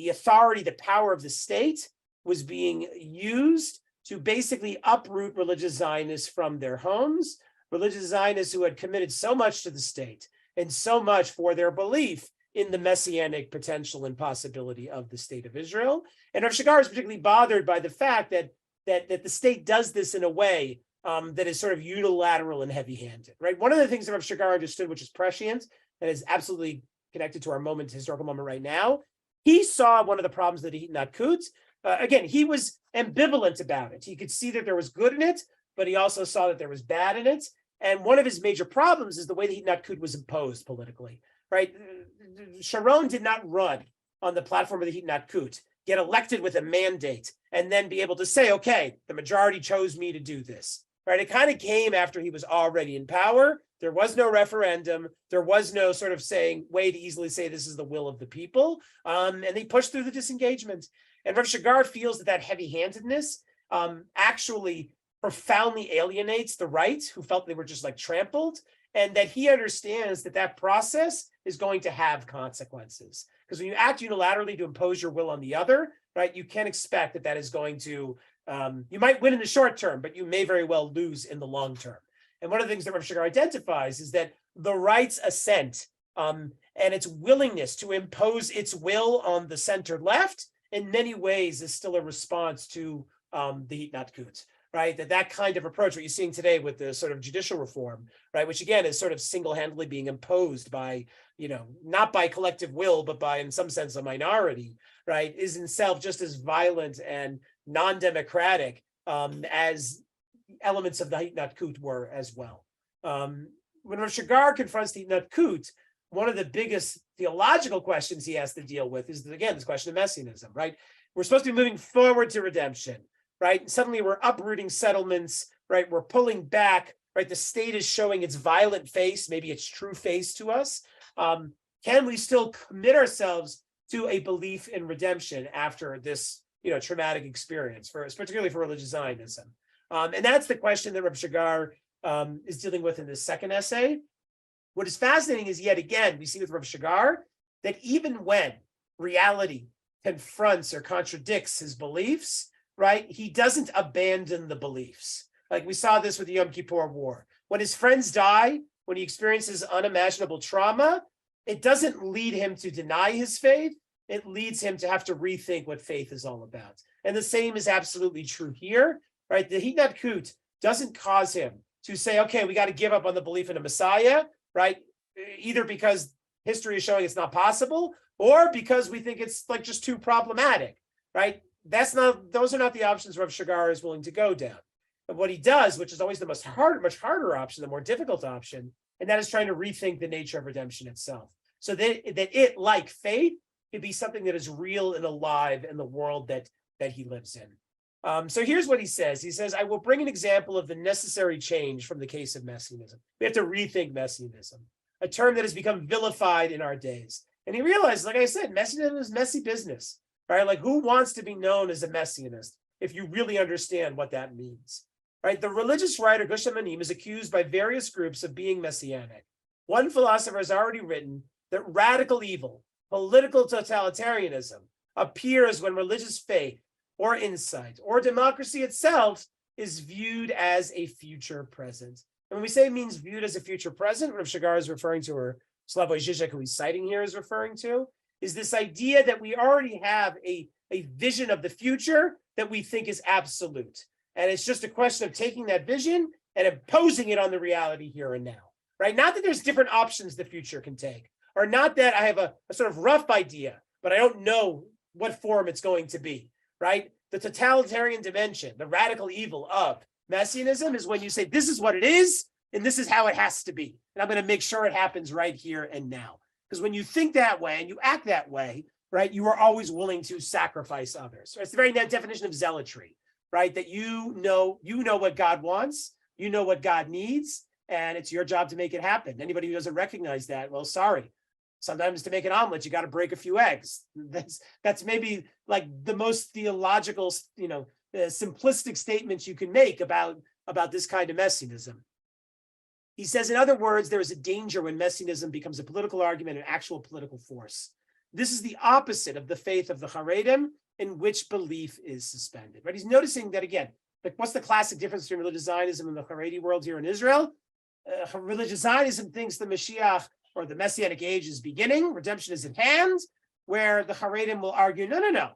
authority, the power of the state was being used to basically uproot religious Zionists from their homes, religious Zionists who had committed so much to the state and so much for their belief in the messianic potential and possibility of the state of Israel. And Rav Shagar is particularly bothered by the fact that the state does this in a way that is sort of unilateral and heavy-handed, right? One of the things that Rav Shagar understood, which is prescient and is absolutely connected to our historical moment right now, he saw one of the problems that Hitnatkut. Again, he was ambivalent about it. He could see that there was good in it, but he also saw that there was bad in it. And one of his major problems is the way that Hitnatkut was imposed politically, right? Sharon did not run on the platform of the Hitnatkut, get elected with a mandate, and then be able to say, okay, the majority chose me to do this, right? It kind of came after he was already in power. There was no referendum. There was no sort of way to easily say this is the will of the people. And they pushed through the disengagement. And Rav Shagar feels that heavy-handedness actually profoundly alienates the right, who felt they were just like trampled, and that he understands that process is going to have consequences. Because when you act unilaterally to impose your will on the other, right, you can expect that is going to, you might win in the short term, but you may very well lose in the long term. And one of the things that Rav Shagar identifies is that the right's ascent and its willingness to impose its will on the center left, in many ways, is still a response to the Hitnatkut. Right, that kind of approach, what you're seeing today with the sort of judicial reform, right, which again is sort of single-handedly being imposed by, not by collective will, but by, in some sense, a minority, right, is in itself just as violent and non-democratic as elements of the Hitnatkut were as well. When Rav Shagar confronts the Hitnatkut, one of the biggest theological questions he has to deal with is, again, this question of messianism, right? We're supposed to be moving forward to redemption. Right? Suddenly we're uprooting settlements, right? We're pulling back, right? The state is showing its violent face, maybe its true face to us. Can we still commit ourselves to a belief in redemption after this, traumatic experience, particularly for religious Zionism. And that's the question that Rav Shagar is dealing with in this second essay. What is fascinating is, yet again, we see with Rav Shagar that even when reality confronts or contradicts his beliefs, right, he doesn't abandon the beliefs. Like we saw this with the Yom Kippur War. When his friends die, when he experiences unimaginable trauma, it doesn't lead him to deny his faith. It leads him to have to rethink what faith is all about. And the same is absolutely true here, right? The Hinatkus doesn't cause him to say, okay, we got to give up on the belief in a Messiah, right? Either because history is showing it's not possible, or because we think it's like just too problematic, right? Those are not the options Rav Shagar is willing to go down. But what he does, which is always the much harder option, the more difficult option, and that is trying to rethink the nature of redemption itself. So that it, like faith, could be something that is real and alive in the world that he lives in. So here's what he says. He says, I will bring an example of the necessary change from the case of Messianism. We have to rethink Messianism, a term that has become vilified in our days. And he realized, like I said, Messianism is messy business, right? Like, who wants to be known as a Messianist if you really understand what that means, right? The religious writer Gush Emanim is accused by various groups of being messianic. One philosopher has already written that radical evil, political totalitarianism, appears when religious faith or insight or democracy itself is viewed as a future present. And when we say it means viewed as a future present, Rav Shagar is referring to, or Slavoj Žižek, who he's citing here, is referring to, is this idea that we already have a vision of the future that we think is absolute. And it's just a question of taking that vision and imposing it on the reality here and now, right? Not that there's different options the future can take, or not that I have a sort of rough idea, but I don't know what form it's going to be, right? The totalitarian dimension, the radical evil of Messianism is when you say, this is what it is, and this is how it has to be. And I'm going to make sure it happens right here and now. Because when you think that way and you act that way, right, you are always willing to sacrifice others. It's the very definition of zealotry, right? That you know what God wants, you know what God needs, and it's your job to make it happen. Anybody who doesn't recognize that, well, sorry. Sometimes to make an omelet, you got to break a few eggs. That's maybe like the most theological, simplistic statements you can make about this kind of messianism. He says, in other words, there is a danger when messianism becomes a political argument, an actual political force. This is the opposite of the faith of the Haredim, in which belief is suspended. Right? He's noticing that again. Like, what's the classic difference between religious Zionism and the Haredi world here in Israel? Religious Zionism thinks the Mashiach or the Messianic age is beginning, redemption is at hand, where the Haredim will argue, no.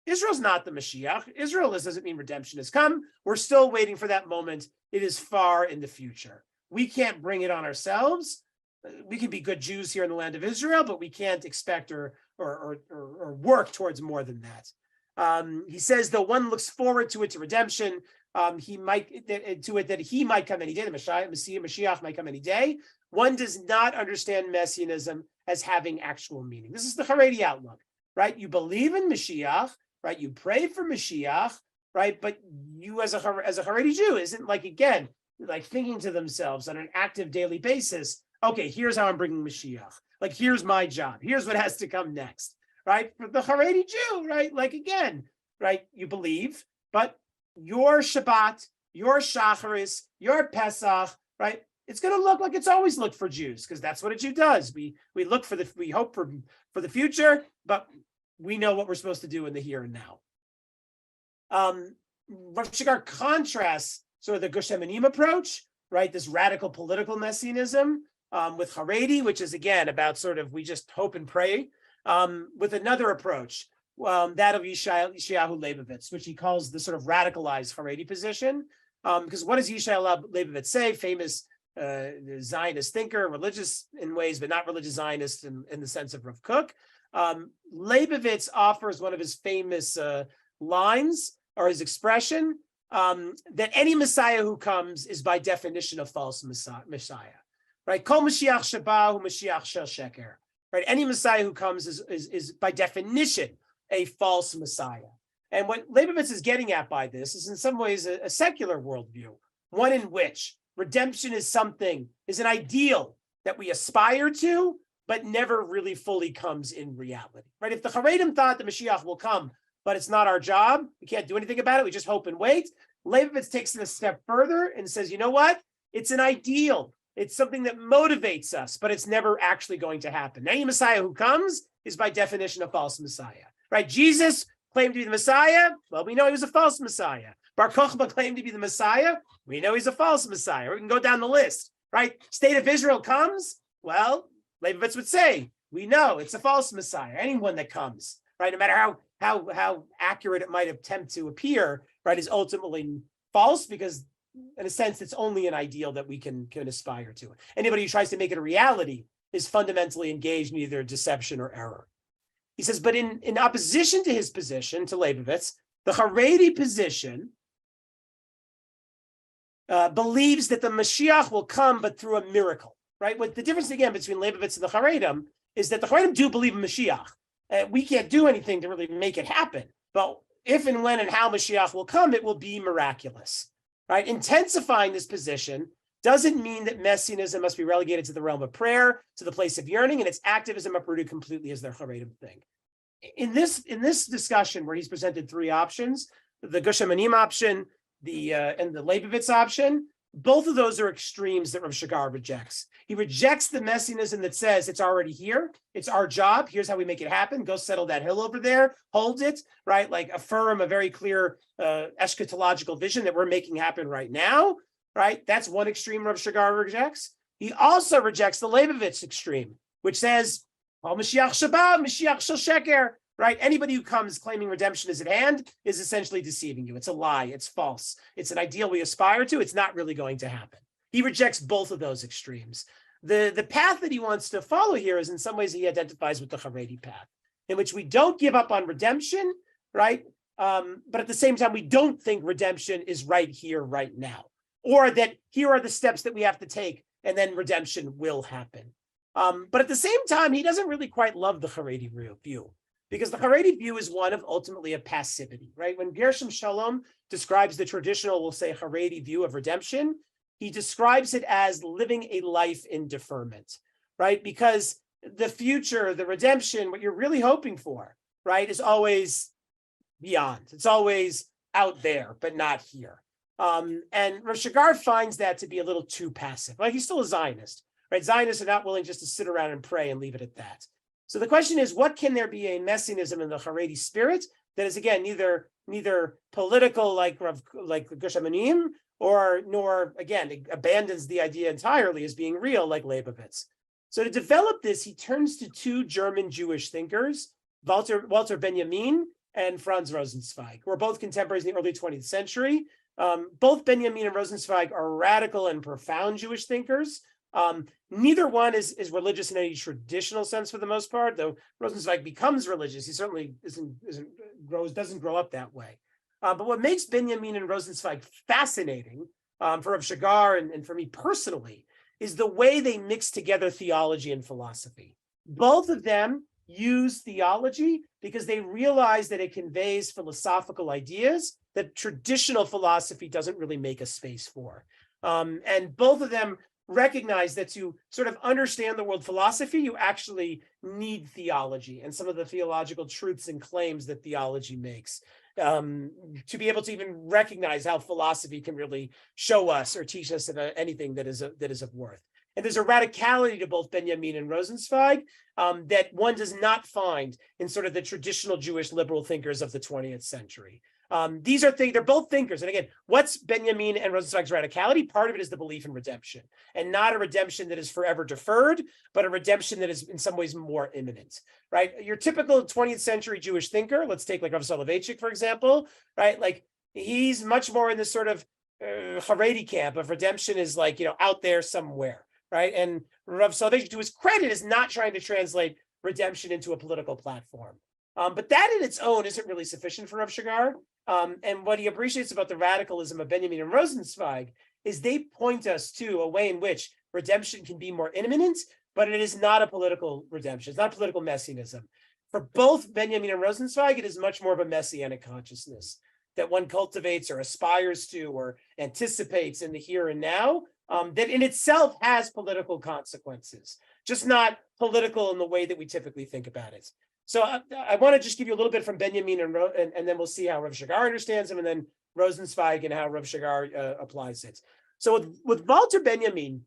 Israel's not the Mashiach. Israel doesn't mean redemption has come. We're still waiting for that moment. It is far in the future. We can't bring it on ourselves. We can be good Jews here in the land of Israel, but we can't expect or work towards more than that. He says, though one looks forward to redemption, he might come any day. The Mashiach might come any day. One does not understand Messianism as having actual meaning. This is the Haredi outlook, right? You believe in Mashiach, right? You pray for Mashiach, right? But you as a Haredi Jew isn't like thinking to themselves on an active daily basis, okay, here's how I'm bringing Mashiach. Like, here's my job. Here's what has to come next, right? For the Haredi Jew, right? Like, again, right? You believe, but your Shabbat, your Shacharis, your Pesach, right? It's going to look like it's always looked for Jews, because that's what a Jew does. We hope for the future, but we know what we're supposed to do in the here and now. Rav Shagar contrasts sort of the Gush Emanim approach, right? This radical political messianism with Haredi, which is again about sort of we just hope and pray, with another approach, that of Yeshayahu Leibovitz, which he calls the sort of radicalized Haredi position. Because what does Yeshayahu Leibovitz say? Famous Zionist thinker, religious in ways, but not religious Zionist in the sense of Rav Kook. Leibovitz offers one of his famous lines, or his expression, that any Messiah who comes is by definition a false Messiah, right? Kol Mashiach Shabahu Mashiach Shel Sheker, right? Any Messiah who comes is by definition a false Messiah. And what Leibovitz is getting at by this is in some ways a secular worldview, one in which redemption is an ideal that we aspire to, but never really fully comes in reality, right? If the Haredim thought the Mashiach will come, but it's not our job, we can't do anything about it, we just hope and wait. Leibovitz takes it a step further and says, you know what? It's an ideal. It's something that motivates us, but it's never actually going to happen. Any Messiah who comes is by definition a false Messiah, right? Jesus claimed to be the Messiah. Well, we know he was a false Messiah. Bar Kochba claimed to be the Messiah. We know he's a false Messiah. We can go down the list, right? State of Israel comes. Well, Leibovitz would say, we know it's a false Messiah. Anyone that comes, right? No matter how accurate it might attempt to appear, right, is ultimately false because in a sense, it's only an ideal that we can aspire to. Anybody who tries to make it a reality is fundamentally engaged in either deception or error. He says, but in opposition to his position, to Leibovitz, the Haredi position believes that the Mashiach will come, but through a miracle, right? What the difference, again, between Leibovitz and the Haredim is that the Haredim do believe in Mashiach. We can't do anything to really make it happen. But if and when and how Mashiach will come, it will be miraculous. Right? Intensifying this position doesn't mean that Messianism must be relegated to the realm of prayer, to the place of yearning, and its activism uprooted completely as their Haredim thing. In this discussion, where he's presented three options, the Gush Emanim option, and the Leibovitz option, both of those are extremes that Rav Shagar rejects. He rejects the Messianism that says it's already here, it's our job, here's how we make it happen, go settle that hill over there, hold it, right? Like affirm a very clear eschatological vision that we're making happen right now, right? That's one extreme Rav Shagar rejects. He also rejects the Leibovitz extreme, which says, Al Mashiach Shabbat, Mashiach Shel Sheker, right? Anybody who comes claiming redemption is at hand is essentially deceiving you. It's a lie. It's false. It's an ideal we aspire to. It's not really going to happen. He rejects both of those extremes. The path that he wants to follow here is in some ways he identifies with the Haredi path, in which we don't give up on redemption, right? But at the same time, we don't think redemption is right here, right now, or that here are the steps that we have to take and then redemption will happen. But at the same time, he doesn't really quite love the Haredi view. Because the Haredi view is one of ultimately a passivity, right? When Gershom Shalom describes the traditional, we'll say, Haredi view of redemption, he describes it as living a life in deferment, right? Because the future, the redemption, what you're really hoping for, right, is always beyond. It's always out there, but not here. And Rav Shagar finds that to be a little too passive. Like he's still a Zionist, right? Zionists are not willing just to sit around and pray and leave it at that. So the question is, what can there be a messianism in the Haredi spirit that is, again, neither political like Gush Emanim, nor again abandons the idea entirely as being real like Leibovitz. So to develop this, he turns to two German Jewish thinkers, Walter Benjamin and Franz Rosenzweig, who are both contemporaries in the early 20th century. Both Benjamin and Rosenzweig are radical and profound Jewish thinkers. Neither one is religious in any traditional sense for the most part, though Rosenzweig becomes religious. He certainly doesn't grow up that way. But what makes Benjamin and Rosenzweig fascinating for Rav Shagar and for me personally is the way they mix together theology and philosophy. Both of them use theology because they realize that it conveys philosophical ideas that traditional philosophy doesn't really make a space for. And both of them recognize that to sort of understand the world philosophy, you actually need theology and some of the theological truths and claims that theology makes to be able to even recognize how philosophy can really show us or teach us anything that is of worth. And there's a radicality to both Benjamin and Rosenzweig that one does not find in sort of the traditional Jewish liberal thinkers of the 20th century. They're both thinkers. And again, what's Benjamin and Rosenzweig's radicality? Part of it is the belief in redemption, and not a redemption that is forever deferred, but a redemption that is in some ways more imminent, right? Your typical 20th century Jewish thinker, let's take like Rav Soloveitchik, for example, right? Like he's much more in this sort of Haredi camp of redemption is like, out there somewhere, right? And Rav Soloveitchik, to his credit, is not trying to translate redemption into a political platform. But that in its own isn't really sufficient for Rav Shagar. And what he appreciates about the radicalism of Benjamin and Rosenzweig is they point us to a way in which redemption can be more imminent, but it is not a political redemption. It's not political messianism. For both Benjamin and Rosenzweig, it is much more of a messianic consciousness that one cultivates or aspires to or anticipates in the here and now, that in itself has political consequences, just not political in the way that we typically think about it. So I want to just give you a little bit from Benjamin, and then we'll see how Rav Shagar understands him, and then Rosenzweig and how Rav Shagar applies it. So with Walter Benjamin,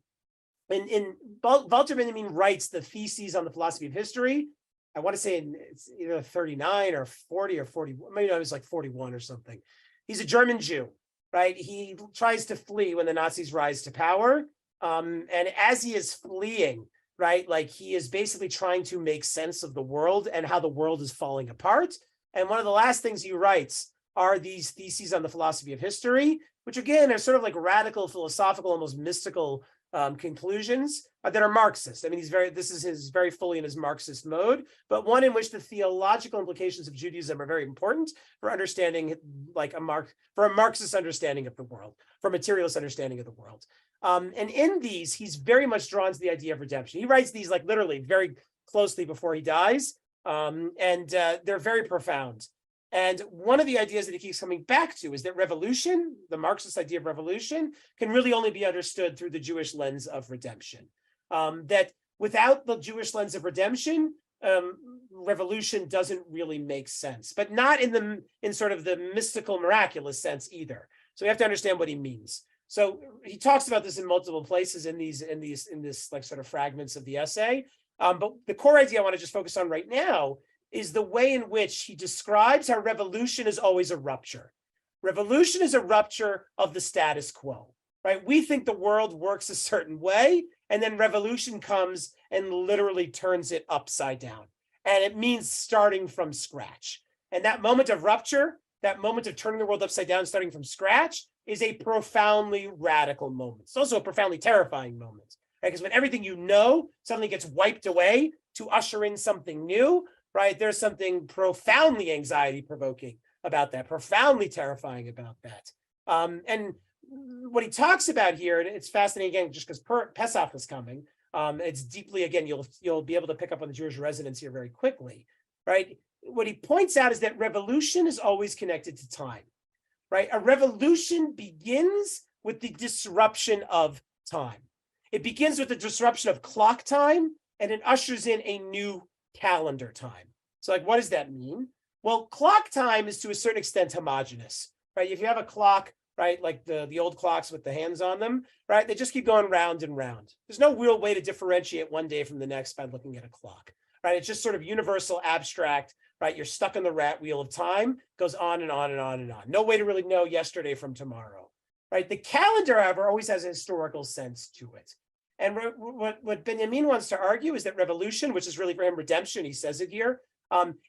Walter Benjamin writes the Theses on the Philosophy of History. I want to say it's either 39 or 40 or 40, maybe it was like 41 or something. He's a German Jew, right? He tries to flee when the Nazis rise to power. And as he is fleeing, right, like he is basically trying to make sense of the world and how the world is falling apart. And one of the last things he writes are these Theses on the Philosophy of History, which again are sort of like radical, philosophical, almost mystical conclusions that are Marxist. I mean, this is his very fully in his Marxist mode, but one in which the theological implications of Judaism are very important for understanding, like for a Marxist understanding of the world, for a materialist understanding of the world. And in these, he's very much drawn to the idea of redemption. He writes these like literally very closely before he dies, and they're very profound. And one of the ideas that he keeps coming back to is that revolution, the Marxist idea of revolution, can really only be understood through the Jewish lens of redemption. That without the Jewish lens of redemption, revolution doesn't really make sense, but not in sort of the mystical, miraculous sense either. So we have to understand what he means. So he talks about this in multiple places in this like sort of fragments of the essay. But the core idea I want to just focus on right now is the way in which he describes how revolution is always a rupture. Revolution is a rupture of the status quo, right? We think the world works a certain way, and then revolution comes and literally turns it upside down. And it means starting from scratch. And that moment of rupture, that moment of turning the world upside down, starting from scratch, is a profoundly radical moment. It's also a profoundly terrifying moment, right? Because when everything you know suddenly gets wiped away to usher in something new, right? There's something profoundly anxiety-provoking about that, profoundly terrifying about that. And what he talks about here, and it's fascinating again, just because Pesach is coming. It's deeply, again, you'll be able to pick up on the Jewish resonance here very quickly, right? What he points out is that revolution is always connected to time, right? A revolution begins with the disruption of time. It begins with the disruption of clock time, and it ushers in a new calendar time. So like, what does that mean? Well, clock time is to a certain extent homogeneous, right? If you have a clock, right, like the old clocks with the hands on them, right, they just keep going round and round. There's no real way to differentiate one day from the next by looking at a clock, right? It's just sort of universal, abstract, right? You're stuck in the rat wheel of time, goes on and on and on and on. No way to really know yesterday from tomorrow, right? The calendar, however, always has a historical sense to it. And what Benjamin wants to argue is that revolution, which is really for him redemption, he says it here,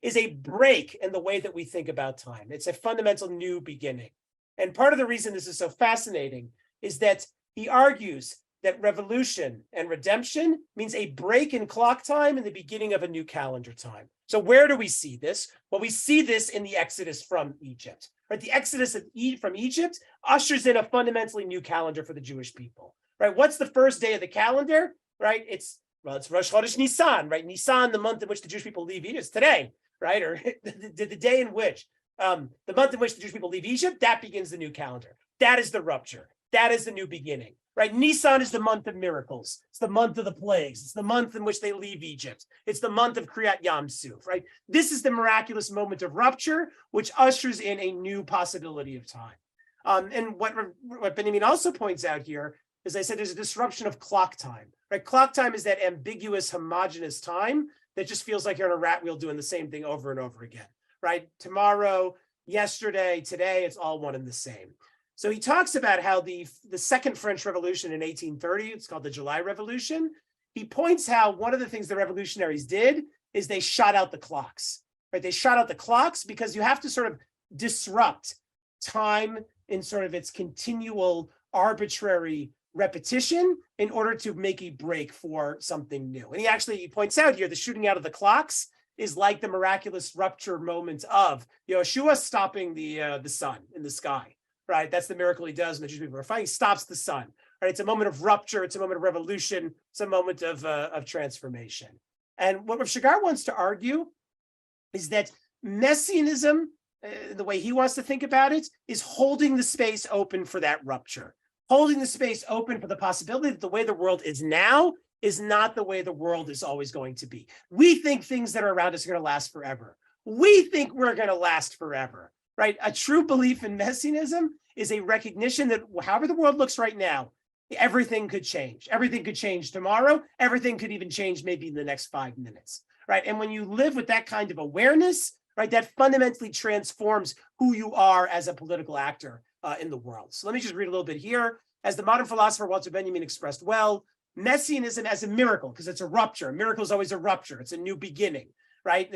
is a break in the way that we think about time. It's a fundamental new beginning. And part of the reason this is so fascinating is that he argues that revolution and redemption means a break in clock time and the beginning of a new calendar time. So where do we see this? Well, we see this in the Exodus from Egypt. Right? The Exodus from Egypt ushers in a fundamentally new calendar for the Jewish people. Right? What's the first day of the calendar? Right? It's Rosh Chodesh Nisan, right? Nisan, the month in which the Jewish people leave Egypt, is today, right? Or the day in which the month in which the Jewish people leave Egypt, that begins the new calendar. That is the rupture. That is the new beginning, right? Nisan is the month of miracles. It's the month of the plagues. It's the month in which they leave Egypt. It's the month of Kriyat Yam Suf, right? This is the miraculous moment of rupture, which ushers in a new possibility of time. And what Benjamin also points out here, as I said, there's a disruption of clock time, right? Clock time is that ambiguous, homogeneous time that just feels like you're on a rat wheel doing the same thing over and over again, right? Tomorrow, yesterday, today, it's all one and the same. So he talks about how the Second French Revolution in 1830, it's called the July Revolution. He points how one of the things the revolutionaries did is they shot out the clocks, right? They shot out the clocks because you have to sort of disrupt time in sort of its continual arbitrary repetition in order to make a break for something new. And he points out here the shooting out of the clocks is like the miraculous rupture moment of Yeshua stopping the sun in the sky, right? That's the miracle he does when the Jewish people are fighting. He stops the sun, right? It's a moment of rupture. It's a moment of revolution. It's a moment of transformation. And what Rav Shagar wants to argue is that Messianism, the way he wants to think about it, is holding the space open for that rupture, holding the space open for the possibility that the way the world is now is not the way the world is always going to be. We think things that are around us are going to last forever. We think we're going to last forever, right? A true belief in messianism is a recognition that however the world looks right now, everything could change. Everything could change tomorrow. Everything could even change maybe in the next 5 minutes, right? And when you live with that kind of awareness, right, that fundamentally transforms who you are as a political actor in the world. So let me just read a little bit here. As the modern philosopher Walter Benjamin expressed well, messianism as a miracle, because it's a rupture. A miracle is always a rupture. It's a new beginning, right?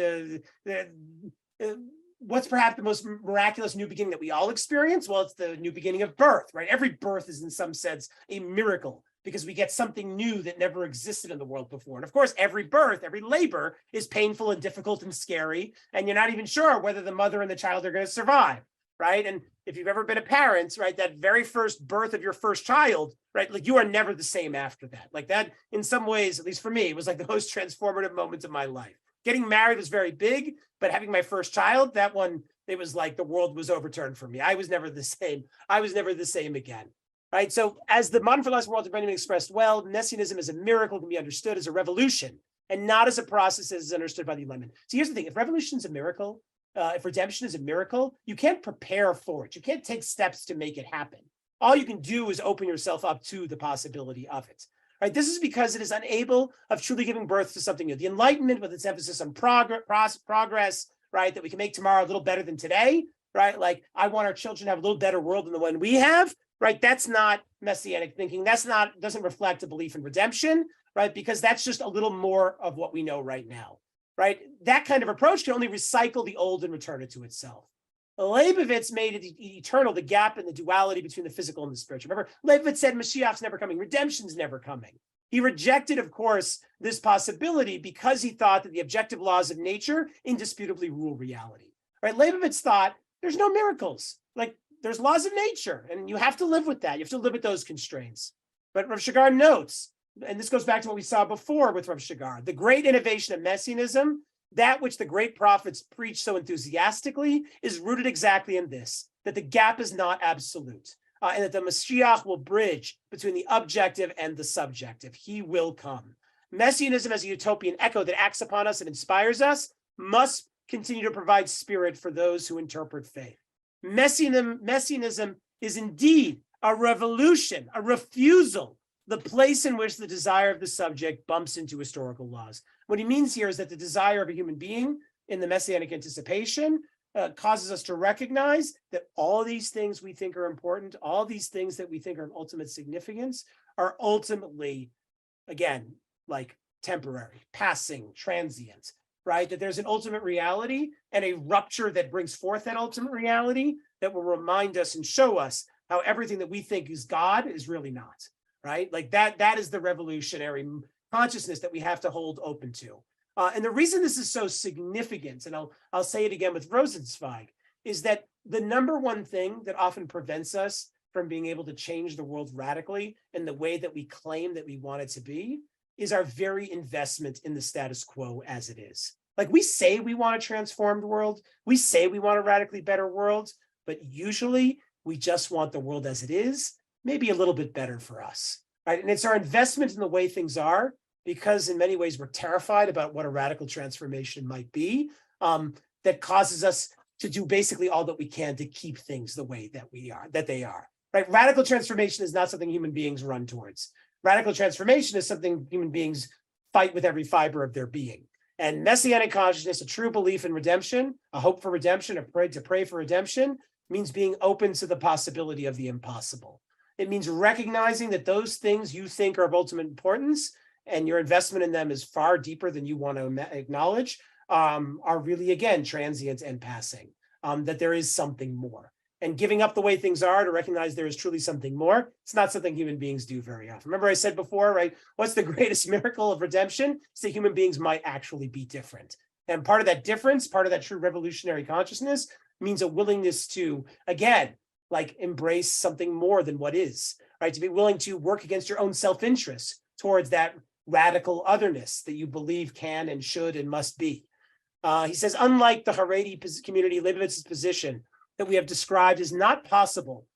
What's perhaps the most miraculous new beginning that we all experience? Well, it's the new beginning of birth, right? Every birth is in some sense a miracle because we get something new that never existed in the world before. And of course, every birth, every labor is painful and difficult and scary, and you're not even sure whether the mother and the child are going to survive, right? And if you've ever been a parent, right, that very first birth of your first child, right, like you are never the same after that. Like that, in some ways, at least for me, was like the most transformative moment of my life. Getting married was very big, but having my first child, that one, it was like the world was overturned for me. I was never the same. I was never the same again, right? So as the modern philosopher Walter Benjamin expressed well, messianism as a miracle can be understood as a revolution and not as a process as is understood by the Enlightenment. So here's the thing, if revolution is a miracle, if redemption is a miracle, you can't prepare for it. You can't take steps to make it happen. All you can do is open yourself up to the possibility of it. Right? This is because it is unable of truly giving birth to something new. The Enlightenment, with its emphasis on progress, right, that we can make tomorrow a little better than today, right? Like, I want our children to have a little better world than the one we have, right? That's not messianic thinking. Doesn't reflect a belief in redemption, right? Because that's just a little more of what we know right now, right? That kind of approach can only recycle the old and return it to itself. Leibovitz made it eternal, the gap in the duality between the physical and the spiritual. Remember, Leibovitz said Mashiach's never coming, redemption's never coming. He rejected, of course, this possibility because he thought that the objective laws of nature indisputably rule reality. Right? Leibovitz thought there's no miracles. Like, there's laws of nature, and you have to live with that. You have to live with those constraints. But Rav Shagar notes, and this goes back to what we saw before with Rav Shagar, the great innovation of messianism, that which the great prophets preach so enthusiastically, is rooted exactly in this, that the gap is not absolute, and that the Mashiach will bridge between the objective and the subjective. He will come. Messianism as a utopian echo that acts upon us and inspires us must continue to provide spirit for those who interpret faith. Messianism is indeed a revolution, a refusal, the place in which the desire of the subject bumps into historical laws. What he means here is that the desire of a human being in the messianic anticipation causes us to recognize that all these things we think are important, all these things that we think are of ultimate significance, are ultimately, again, like temporary, passing, transient, right? That there's an ultimate reality and a rupture that brings forth that ultimate reality that will remind us and show us how everything that we think is God is really not. Right? Like that is the revolutionary consciousness that we have to hold open to. And the reason this is so significant, and I'll say it again with Rosenzweig, is that the number one thing that often prevents us from being able to change the world radically in the way that we claim that we want it to be is our very investment in the status quo as it is. Like, we say we want a transformed world, we say we want a radically better world, but usually we just want the world as it is, maybe a little bit better for us, right? And it's our investment in the way things are, because in many ways we're terrified about what a radical transformation might be, that causes us to do basically all that we can to keep things the way that they are, right? Radical transformation is not something human beings run towards. Radical transformation is something human beings fight with every fiber of their being. And messianic consciousness, a true belief in redemption, a hope for redemption, to pray for redemption, means being open to the possibility of the impossible. It means recognizing that those things you think are of ultimate importance and your investment in them is far deeper than you want to acknowledge, are really, again, transient and passing, that there is something more. And giving up the way things are to recognize there is truly something more, it's not something human beings do very often. Remember I said before, right? What's the greatest miracle of redemption? It's that human beings might actually be different. And part of that difference, part of that true revolutionary consciousness means a willingness to, again, like embrace something more than what is, right? To be willing to work against your own self-interest towards that radical otherness that you believe can and should and must be. He says, unlike the Haredi community, Leibovitz's position that we have described is not possible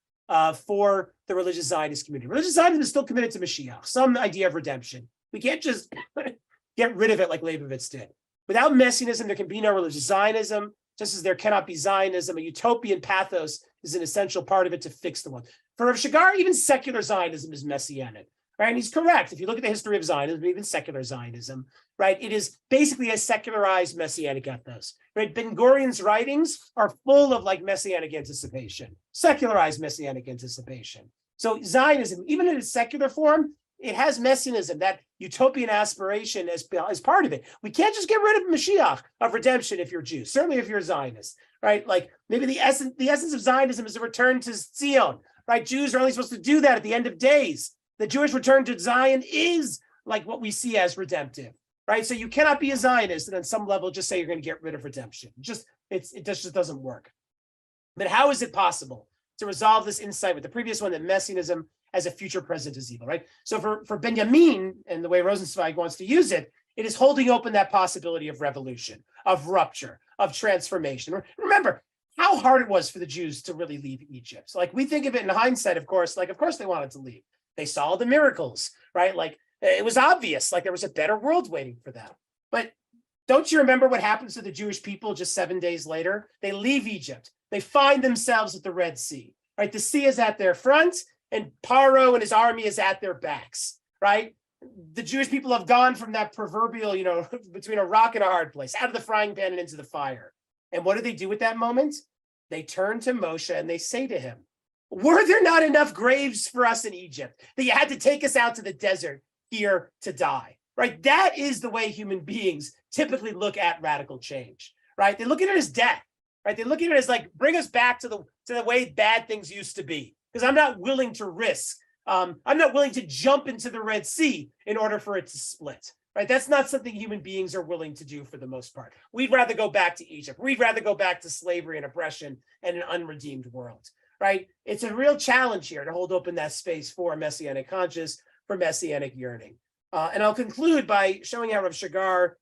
for the religious Zionist community. Religious Zionism is still committed to Mashiach, some idea of redemption. We can't just get rid of it like Leibovitz did. Without Messianism, there can be no religious Zionism, just as there cannot be Zionism. A utopian pathos is an essential part of it to fix the world. For Rav Shagar, even secular Zionism is messianic, right? And he's correct. If you look at the history of Zionism, even secular Zionism, right, it is basically a secularized messianic ethos, right? Ben Gurion's writings are full of like messianic anticipation, secularized messianic anticipation. So Zionism, even in its secular form, it has messianism, that utopian aspiration as part of it. We can't just get rid of Mashiach, of redemption, if you're Jews, certainly if you're Zionist, right? Like maybe the essence of Zionism is a return to Zion, right? Jews are only supposed to do that at the end of days. The Jewish return to Zion is like what we see as redemptive, right? So you cannot be a Zionist and on some level just say you're going to get rid of redemption. It just doesn't work. But how is it possible to resolve this insight with the previous one, that messianism as a future present is evil, right? So for Benjamin, and the way Rosenzweig wants to use it, it is holding open that possibility of revolution, of rupture, of transformation. Remember how hard it was for the Jews to really leave Egypt. So like we think of it in hindsight, of course they wanted to leave. They saw the miracles, right? Like it was obvious, like there was a better world waiting for them. But don't you remember what happens to the Jewish people just 7 days later? They leave Egypt. They find themselves at the Red Sea, right? The sea is at their front, and Paro and his army is at their backs, right? The Jewish people have gone from that proverbial, between a rock and a hard place, out of the frying pan and into the fire. And what do they do at that moment? They turn to Moshe and they say to him, were there not enough graves for us in Egypt that you had to take us out to the desert here to die, right? That is the way human beings typically look at radical change, right? They look at it as death, right? They look at it as like, bring us back to the way bad things used to be. Because I'm not willing to risk, I'm not willing to jump into the Red Sea in order for it to split, right? That's not something human beings are willing to do for the most part. We'd rather go back to Egypt. We'd rather go back to slavery and oppression and an unredeemed world, right? It's a real challenge here to hold open that space for messianic conscience, for messianic yearning. And I'll conclude by showing how Rav Shagar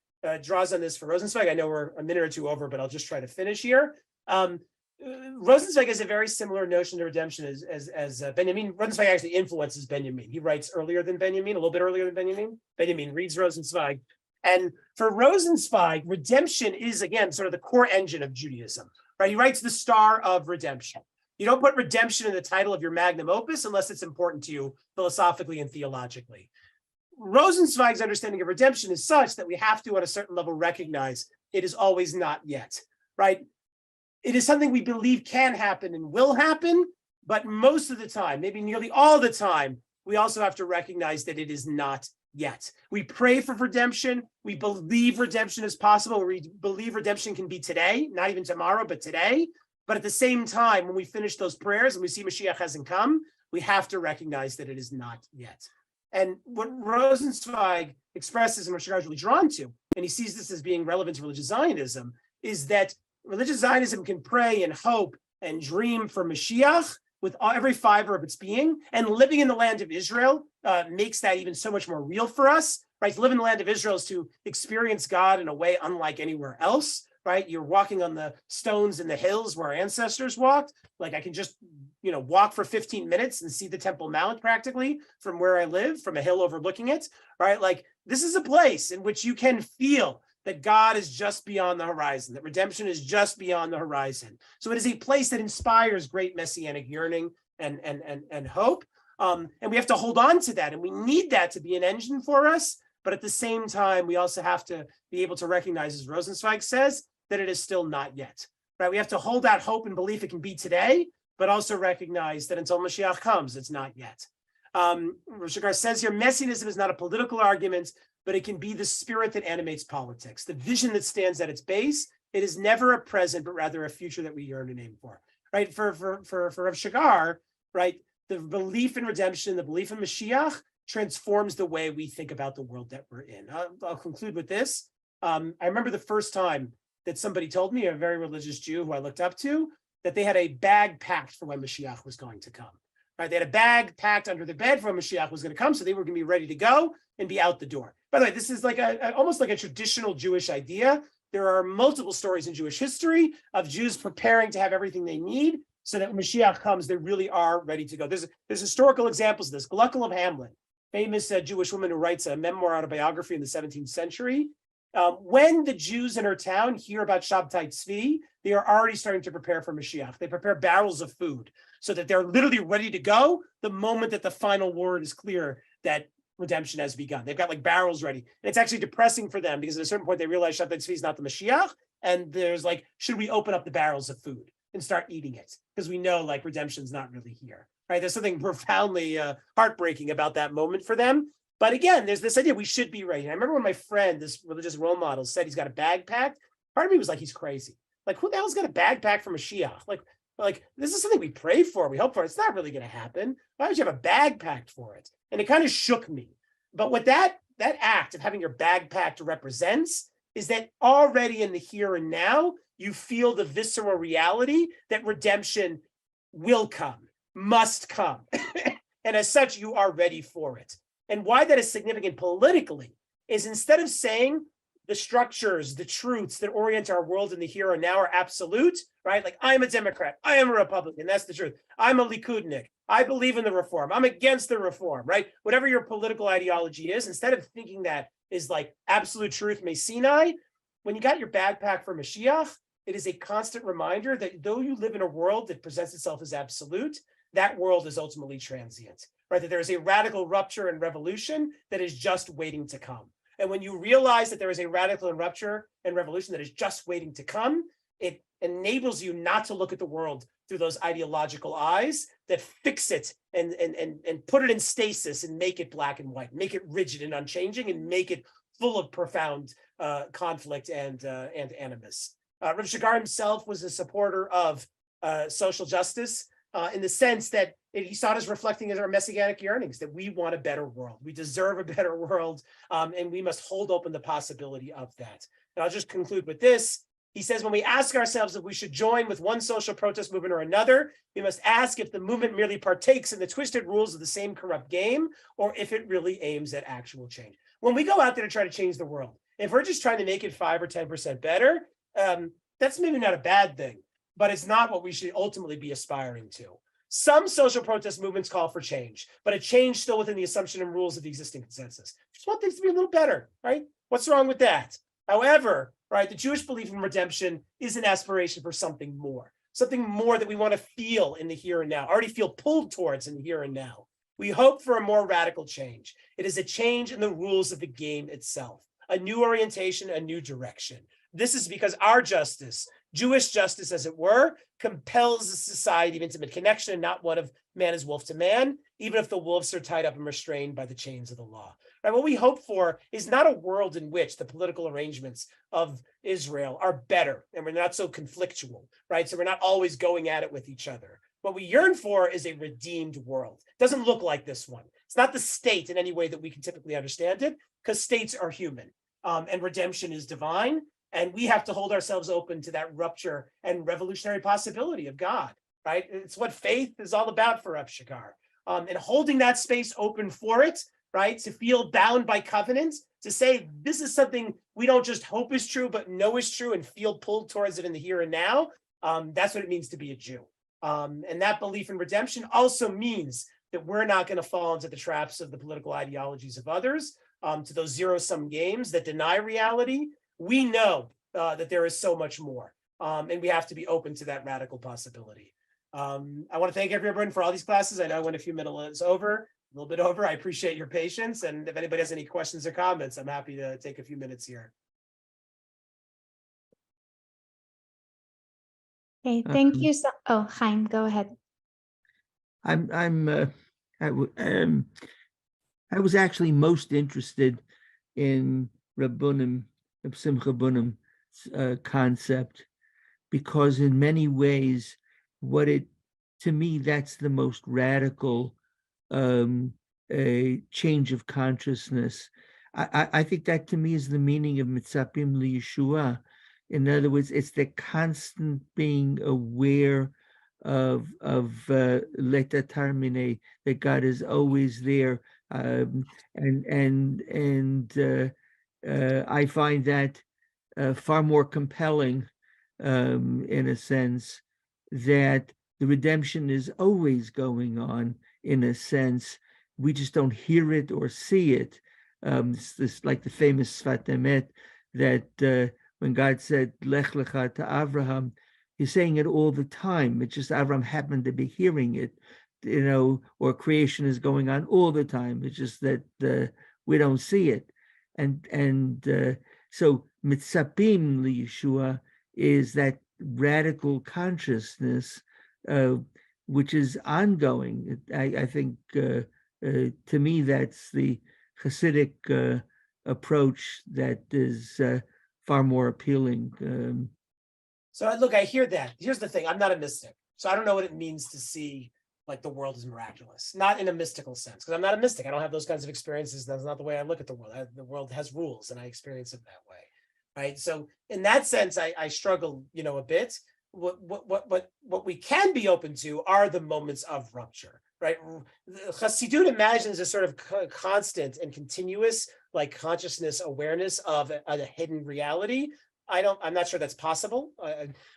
draws on this for Rosenzweig. I know we're a minute or two over, but I'll just try to finish here. Rosenzweig has a very similar notion to redemption as Benjamin. Rosenzweig actually influences Benjamin. He writes earlier than Benjamin, a little bit earlier than Benjamin. Benjamin reads Rosenzweig. And for Rosenzweig, redemption is, again, sort of the core engine of Judaism, right? He writes the Star of Redemption. You don't put redemption in the title of your magnum opus unless it's important to you philosophically and theologically. Rosenzweig's understanding of redemption is such that we have to, at a certain level, recognize it is always not yet, right? It is something we believe can happen and will happen, but most of the time, maybe nearly all the time, we also have to recognize that it is not yet. We pray for redemption. We believe redemption is possible. We believe redemption can be today, not even tomorrow, but today. But at the same time, when we finish those prayers and we see Mashiach hasn't come, we have to recognize that it is not yet. And what Rosenzweig expresses and what Shagar is really drawn to, and he sees this as being relevant to religious Zionism, is that religious Zionism can pray and hope and dream for Mashiach with every fiber of its being, and living in the land of Israel makes that even so much more real for us, right? To live in the land of Israel is to experience God in a way unlike anywhere else, right? You're walking on the stones in the hills where our ancestors walked. Like I can just, walk for 15 minutes and see the Temple Mount practically from where I live, from a hill overlooking it, right? Like this is a place in which you can feel that God is just beyond the horizon, that redemption is just beyond the horizon. So it is a place that inspires great messianic yearning and hope. And we have to hold on to that. And we need that to be an engine for us. But at the same time, we also have to be able to recognize, as Rosenzweig says, that it is still not yet, right? We have to hold out hope and belief it can be today, but also recognize that until Mashiach comes, it's not yet. Rav Shagar says here, Messianism is not a political argument, but it can be the spirit that animates politics, the vision that stands at its base. It is never a present, but rather a future that we yearn and aim for, right? For Rav Shagar, right, the belief in redemption, the belief in Mashiach transforms the way we think about the world that we're in. I'll conclude with this. I remember the first time that somebody told me, a very religious Jew who I looked up to, that they had a bag packed for when Mashiach was going to come. Right? They had a bag packed under the bed for when Mashiach was going to come, so they were going to be ready to go and be out the door. By the way, this is like almost like a traditional Jewish idea. There are multiple stories in Jewish history of Jews preparing to have everything they need so that when Mashiach comes, they really are ready to go. There's historical examples of this. Gluckle of Hamlin, famous Jewish woman who writes a memoir autobiography in the 17th century. When the Jews in her town hear about Shabtai Tzvi, they are already starting to prepare for Mashiach. They prepare barrels of food so that they're literally ready to go the moment that the final word is clear that redemption has begun. They've got like barrels ready. And it's actually depressing for them because at a certain point they realize Shabtai Tzvi is not the Mashiach. And there's like, should we open up the barrels of food and start eating it? Because we know like redemption's not really here, right? There's something profoundly heartbreaking about that moment for them. But again, there's this idea we should be ready. And I remember when my friend, this religious role model, said he's got a bag packed. Part of me was like, he's crazy. Like, who the hell's got a bag packed for Mashiach? Like this is something we pray for, we hope for. It's not really going to happen. Why would you have a bag packed for it? And it kind of shook me. But what that act of having your bag packed represents is that already in the here and now, you feel the visceral reality that redemption will come, must come. And as such, you are ready for it. And why that is significant politically is instead of saying the structures, the truths that orient our world in the here and now are absolute, right? Like, I'm a Democrat, I am a Republican, that's the truth. I'm a Likudnik, I believe in the reform, I'm against the reform, right? Whatever your political ideology is, instead of thinking that is like absolute truth, Sinai, when you got your backpack for Mashiach, it is a constant reminder that though you live in a world that presents itself as absolute, that world is ultimately transient, right? That there is a radical rupture and revolution that is just waiting to come. And when you realize that there is a radical rupture and revolution that is just waiting to come, it enables you not to look at the world through those ideological eyes that fix it and put it in stasis and make it black and white, make it rigid and unchanging, and make it full of profound conflict and animus. Rav Shagar himself was a supporter of social justice in the sense that he saw it as reflecting as our messianic yearnings, that we want a better world. We deserve a better world, and we must hold open the possibility of that. And I'll just conclude with this. He says, when we ask ourselves if we should join with one social protest movement or another, we must ask if the movement merely partakes in the twisted rules of the same corrupt game, or if it really aims at actual change. When we go out there to try to change the world, if we're just trying to make it 5 or 10% better, that's maybe not a bad thing, but it's not what we should ultimately be aspiring to. Some social protest movements call for change, but a change still within the assumption and rules of the existing consensus. Just want things to be a little better, right? What's wrong with that? However, right, the Jewish belief in redemption is an aspiration for something more that we want to feel in the here and now, already feel pulled towards in the here and now. We hope for a more radical change. It is a change in the rules of the game itself, a new orientation, a new direction. This is because our justice, Jewish justice, as it were, compels a society of intimate connection and not one of man is wolf to man, even if the wolves are tied up and restrained by the chains of the law. Right? What we hope for is not a world in which the political arrangements of Israel are better and we're not so conflictual, right? So we're not always going at it with each other. What we yearn for is a redeemed world. It doesn't look like this one. It's not the state in any way that we can typically understand it, because states are human, and redemption is divine. And we have to hold ourselves open to that rupture and revolutionary possibility of God, right? It's what faith is all about for Rav Shagar. And holding that space open for it, right? To feel bound by covenant, to say this is something we don't just hope is true, but know is true and feel pulled towards it in the here and now. That's what it means to be a Jew. And that belief in redemption also means that we're not going to fall into the traps of the political ideologies of others, to those zero-sum games that deny reality. We know that there is so much more, and we have to be open to that radical possibility. I want to thank everyone for all these classes. I know I went a few minutes over, a little bit over. I appreciate your patience, and if anybody has any questions or comments, I'm happy to take a few minutes here. Okay, thank you. Oh, Chaim, go ahead. I was actually most interested in Rabbunim, Simcha Bunim concept, because in many ways, to me, that's the most radical change of consciousness. I think that to me is the meaning of Mitzapim Liyeshua. In other words, it's the constant being aware of Leta Tarmine, that God is always there, and I find that far more compelling, in a sense, that the redemption is always going on in a sense. We just don't hear it or see it. It's this like the famous Sfat Emet that when God said Lech Lecha to Abraham, he's saying it all the time. It's just Abraham happened to be hearing it, or creation is going on all the time. It's just that we don't see it. And so Mitzapim Yeshua is that radical consciousness, which is ongoing. I think to me that's the Hasidic approach that is far more appealing. So look, I hear that. Here's the thing: I'm not a mystic, so I don't know what it means to see like the world is miraculous, not in a mystical sense, because I'm not a mystic. I don't have those kinds of experiences. That's not the way I look at the world. The world has rules, and I experience it that way, right? So in that sense, I struggle, a bit. What we can be open to are the moments of rupture, right? Chassidut imagines a sort of constant and continuous, like consciousness awareness of a hidden reality. I'm not sure that's possible,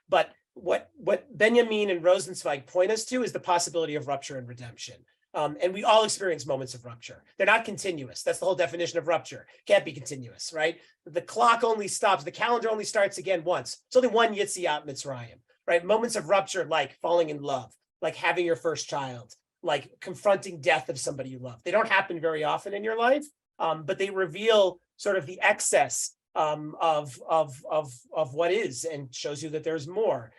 but what Benjamin and Rosenzweig point us to is the possibility of rupture and redemption. And we all experience moments of rupture. They're not continuous. That's the whole definition of rupture. Can't be continuous, right? The clock only stops. The calendar only starts again once. It's only one Yitziat Mitzrayim, right? Moments of rupture, like falling in love, like having your first child, like confronting death of somebody you love. They don't happen very often in your life, but they reveal sort of the excess of what is, and shows you that there's more.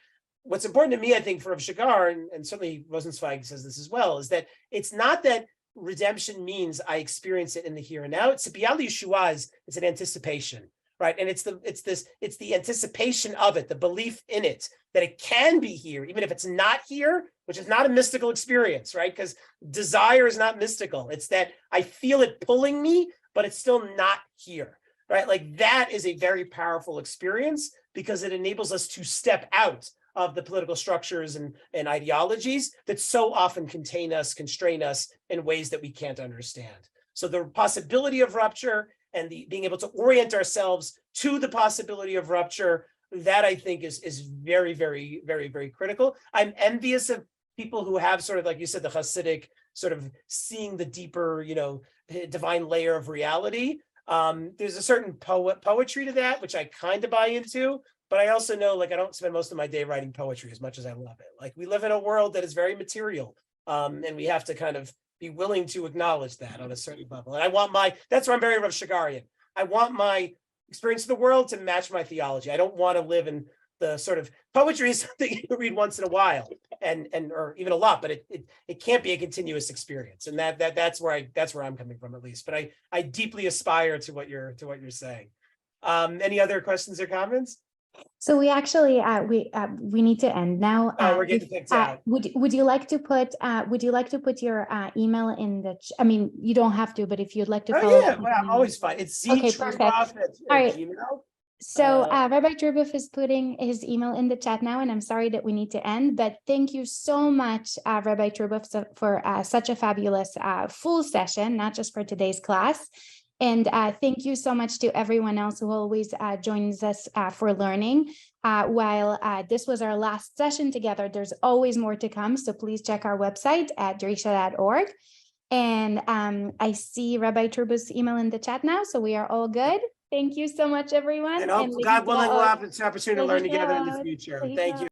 What's important to me, I think, for Rav Shagar, and certainly Rosenzweig says this as well, is that it's not that redemption means I experience it in the here and now. It's B'yal Yeshua it's an anticipation, right? And it's the anticipation of it, the belief in it, that it can be here, even if it's not here, which is not a mystical experience, right? Because desire is not mystical. It's that I feel it pulling me, but it's still not here, right? Like that is a very powerful experience because it enables us to step out of the political structures and ideologies that so often contain us, constrain us in ways that we can't understand. So the possibility of rupture and the being able to orient ourselves to the possibility of rupture, that I think is very, very, very, very critical. I'm envious of people who have sort of, like you said, the Hasidic sort of seeing the deeper, divine layer of reality. There's a certain poetry to that, which I kind of buy into. But I also know, like, I don't spend most of my day writing poetry as much as I love it. Like, we live in a world that is very material, and we have to kind of be willing to acknowledge that on a certain level. And that's where I'm very Rav Shagarian. I want my experience of the world to match my theology. I don't want to live in the sort of poetry is something you read once in a while, or even a lot, but it can't be a continuous experience. And that's where I'm coming from, at least. But I deeply aspire to what you're saying. Any other questions or comments? So we actually we need to end now. We're getting kicked out. Would you like to put your email in the? I mean, you don't have to, but if you'd like to follow. Yeah, well, always fine. It's okay, perfect. All right. Gmail. So Rabbi Trubov is putting his email in the chat now, and I'm sorry that we need to end, but thank you so much, Rabbi Trubov, for such a fabulous full session, not just for today's class. And thank you so much to everyone else who always joins us for learning. While this was our last session together, there's always more to come. So please check our website at drisha.org. And I see Rabbi Trubov's email in the chat now. So we are all good. Thank you so much, everyone. And God willing, we'll have this opportunity to learn together in the future. Thank you.